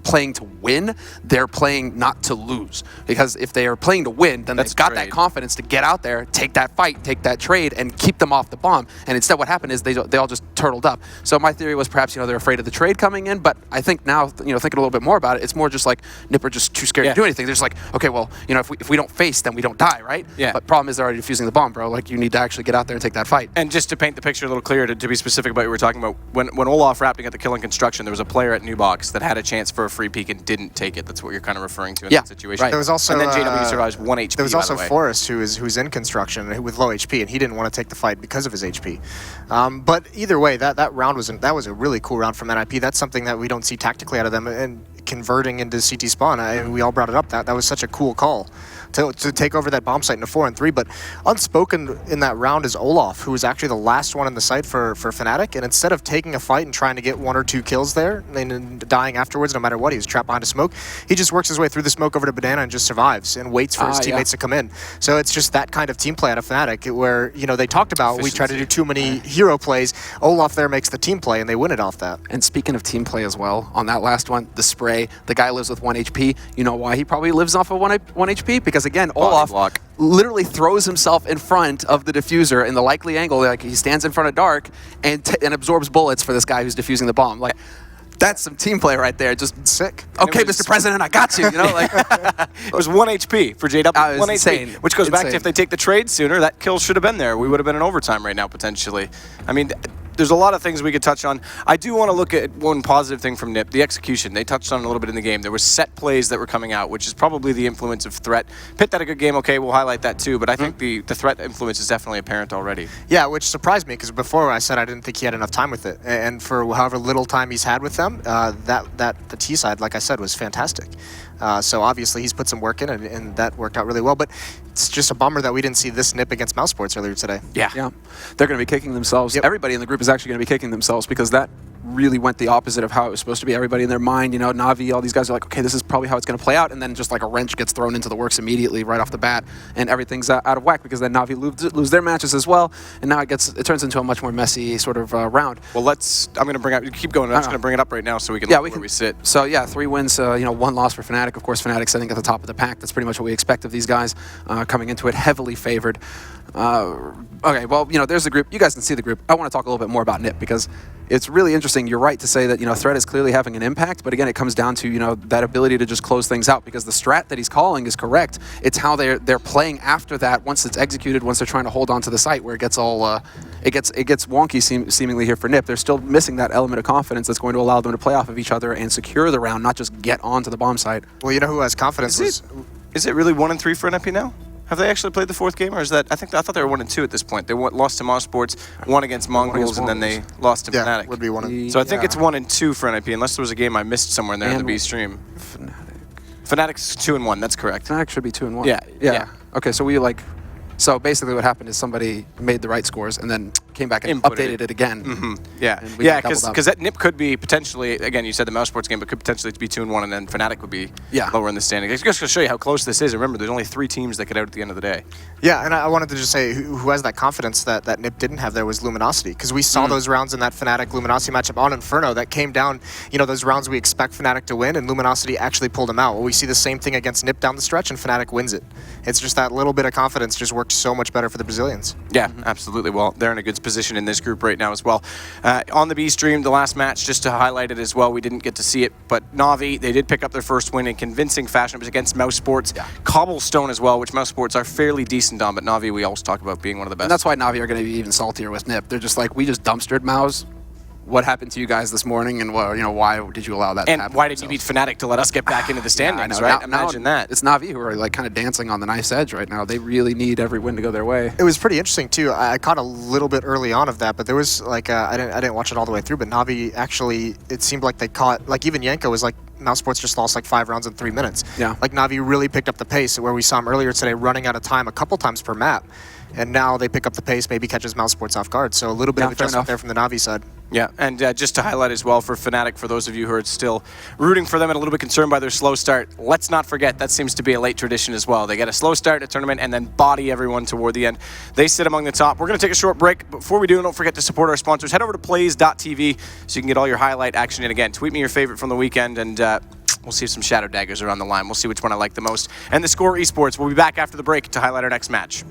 playing to win, they're playing not to lose. Because if they are playing to win, then they've got that confidence to get out there, take that fight, take that trade, and keep them off the bomb. And instead what happened is they all just turtled up. So my theory was perhaps, they're afraid of the trade coming in, but I think now, thinking a little bit more about it, it's more just like NiP are just too scared to do anything. They're just like, okay, well, if we don't face, then we don't die, right? Yeah. But problem is they're already defusing the bomb, bro. Like, you need to actually get out there and take that fight. And just to paint the picture a little clearer, to be specific about what we were talking about, when Olaf wrapped at the kill and construction, there was a player at New Box that had a chance for a free peek and didn't take it. That's what you're kind of referring to in that situation. Right. There was also, and then JW survives 1 HP. There was also by the way. Forrest, who's in construction with low HP, and he didn't want to take the fight because of his HP. But either way, that round was a really cool round from NiP. That's something that we don't see tactically out of them, and converting into CT spawn. We all brought it up. That was such a cool call to take over that bomb site in a 4-3. But unspoken in that round is Olaf, who was actually the last one in the site for Fnatic. And instead of taking a fight and trying to get 1 or 2 kills there and dying afterwards, no matter what, he was trapped behind a smoke. He just works his way through the smoke over to Banana and just survives and waits for his teammates to come in. So it's just that kind of team play out of Fnatic where, they talked about we try to do too many hero plays. Olaf there makes the team play and they win it off that. And speaking of team play as well, on that last one, the spray, the guy lives with 1 HP. You know why he probably lives off of 1 HP? Because again, Olaf literally throws himself in front of the diffuser in the likely angle. Like, he stands in front of Dark and absorbs bullets for this guy who's defusing the bomb. Like, that's some team play right there. Just sick. Okay, Mr. President, I got you. It was 1 HP for JW. 1 insane. HP, which goes back to if they take the trade sooner, that kill should have been there. We would have been in overtime right now potentially. I mean, there's a lot of things we could touch on. I do want to look at one positive thing from NiP, the execution. They touched on it a little bit in the game. There were set plays that were coming out, which is probably the influence of Threat. Pitt had a good game, okay, we'll highlight that too, but I think the Threat influence is definitely apparent already. Yeah, which surprised me, because before I said I didn't think he had enough time with it. And for however little time he's had with them, the T side, like I said, was fantastic. So obviously he's put some work in, and that worked out really well. But it's just a bummer that we didn't see this NiP against Mouse Sports earlier today. Yeah. They're going to be kicking themselves. Yep. Everybody in the group is actually going to be kicking themselves, because that really went the opposite of how it was supposed to be. Everybody in their mind, Na'Vi, all these guys are like, okay, this is probably how it's going to play out, and then just like a wrench gets thrown into the works immediately right off the bat, and everything's out of whack, because then Na'Vi lose their matches as well, and now it turns into a much more messy sort of round. Well, I'm going to bring up, keep going, I'm just going to bring it up right now so we can look where we sit. So yeah, 3 wins, 1 loss for Fnatic. Of course, Fnatic sitting at the top of the pack. That's pretty much what we expect of these guys, coming into it heavily favored. Okay, well, there's the group. You guys can see the group. I want to talk a little bit more about NiP, because it's really interesting. You're right to say that, Threat is clearly having an impact, but again, it comes down to, that ability to just close things out, because the strat that he's calling is correct. It's how they're playing after that, once it's executed, once they're trying to hold on to the site, where it gets all, it gets wonky seemingly here for NiP. They're still missing that element of confidence that's going to allow them to play off of each other and secure the round, not just get onto the bomb site. Well, who has confidence Is it really 1-3 for NiP now? Have they actually played the 4th game, or is that? I thought they were 1-2 at this point. They lost to Moss Sports, won against Mongols, and then they lost to Fnatic. Would be 1-2. So I think it's 1-2 for NiP, unless there was a game I missed somewhere in there in the B stream. Fnatic's 2-1. That's correct. Fnatic should be 2-1. Yeah. Okay, so so basically what happened is somebody made the right scores, and then came back and Inputted updated it again. Yeah, And we yeah, got doubled up. because that NiP could be potentially, again, you said the Mouse Sports game, but could potentially be 2-1, and then Fnatic would be lower in the standings. It's just to show you how close this is. Remember, there's only 3 teams that get out at the end of the day. Yeah, and I wanted to just say who has that confidence that NiP didn't have there was Luminosity, because we saw those rounds in that Fnatic Luminosity matchup on Inferno that came down, you know, those rounds we expect Fnatic to win, and Luminosity actually pulled them out. Well, we see the same thing against NiP down the stretch, and Fnatic wins it. It's just that little bit of confidence just works so much better for the Brazilians. Yeah, absolutely. Well, they're in a good position in this group right now as well. On the B stream, the last match, just to highlight it as well, we didn't get to see it, but Na'Vi, they did pick up their first win in convincing fashion. It was against Mouse Sports. Cobblestone as well, which Mouse Sports are fairly decent on, but Na'Vi we always talk about being one of the best. And that's why Na'Vi are going to be even saltier with NiP. They're just like, we just dumpstered Mouse. What happened to you guys this morning, and well, you know, why did you allow that to happen? And why did you beat Fnatic to let us get back into the standings, I know. right? Now Imagine that. It's Na'Vi who are like kind of dancing on the knife's edge right now. They really need every win to go their way. It was pretty interesting too. I caught a little bit early on of that, but there was like I didn't watch it all the way through. But Na'Vi actually, it seemed like they caught, like even Yanko was like, Mouse Sports just lost like 5 rounds in 3 minutes. Yeah. Like Na'Vi really picked up the pace, where we saw him earlier today running out of time a couple times per map, and now they pick up the pace, maybe catches Mouse Sports off guard. So a little bit of adjustment there from the Na'Vi side. Yeah, and just to highlight as well for Fnatic, for those of you who are still rooting for them and a little bit concerned by their slow start, let's not forget that seems to be a late tradition as well. They get a slow start at a tournament and then body everyone toward the end. They sit among the top. We're going to take a short break. Before we do, don't forget to support our sponsors. Head over to plays.tv so you can get all your highlight action. And again, tweet me your favorite from the weekend, and we'll see if some Shadow Daggers are on the line. We'll see which one I like the most. And the Score Esports. We'll be back after the break to highlight our next match.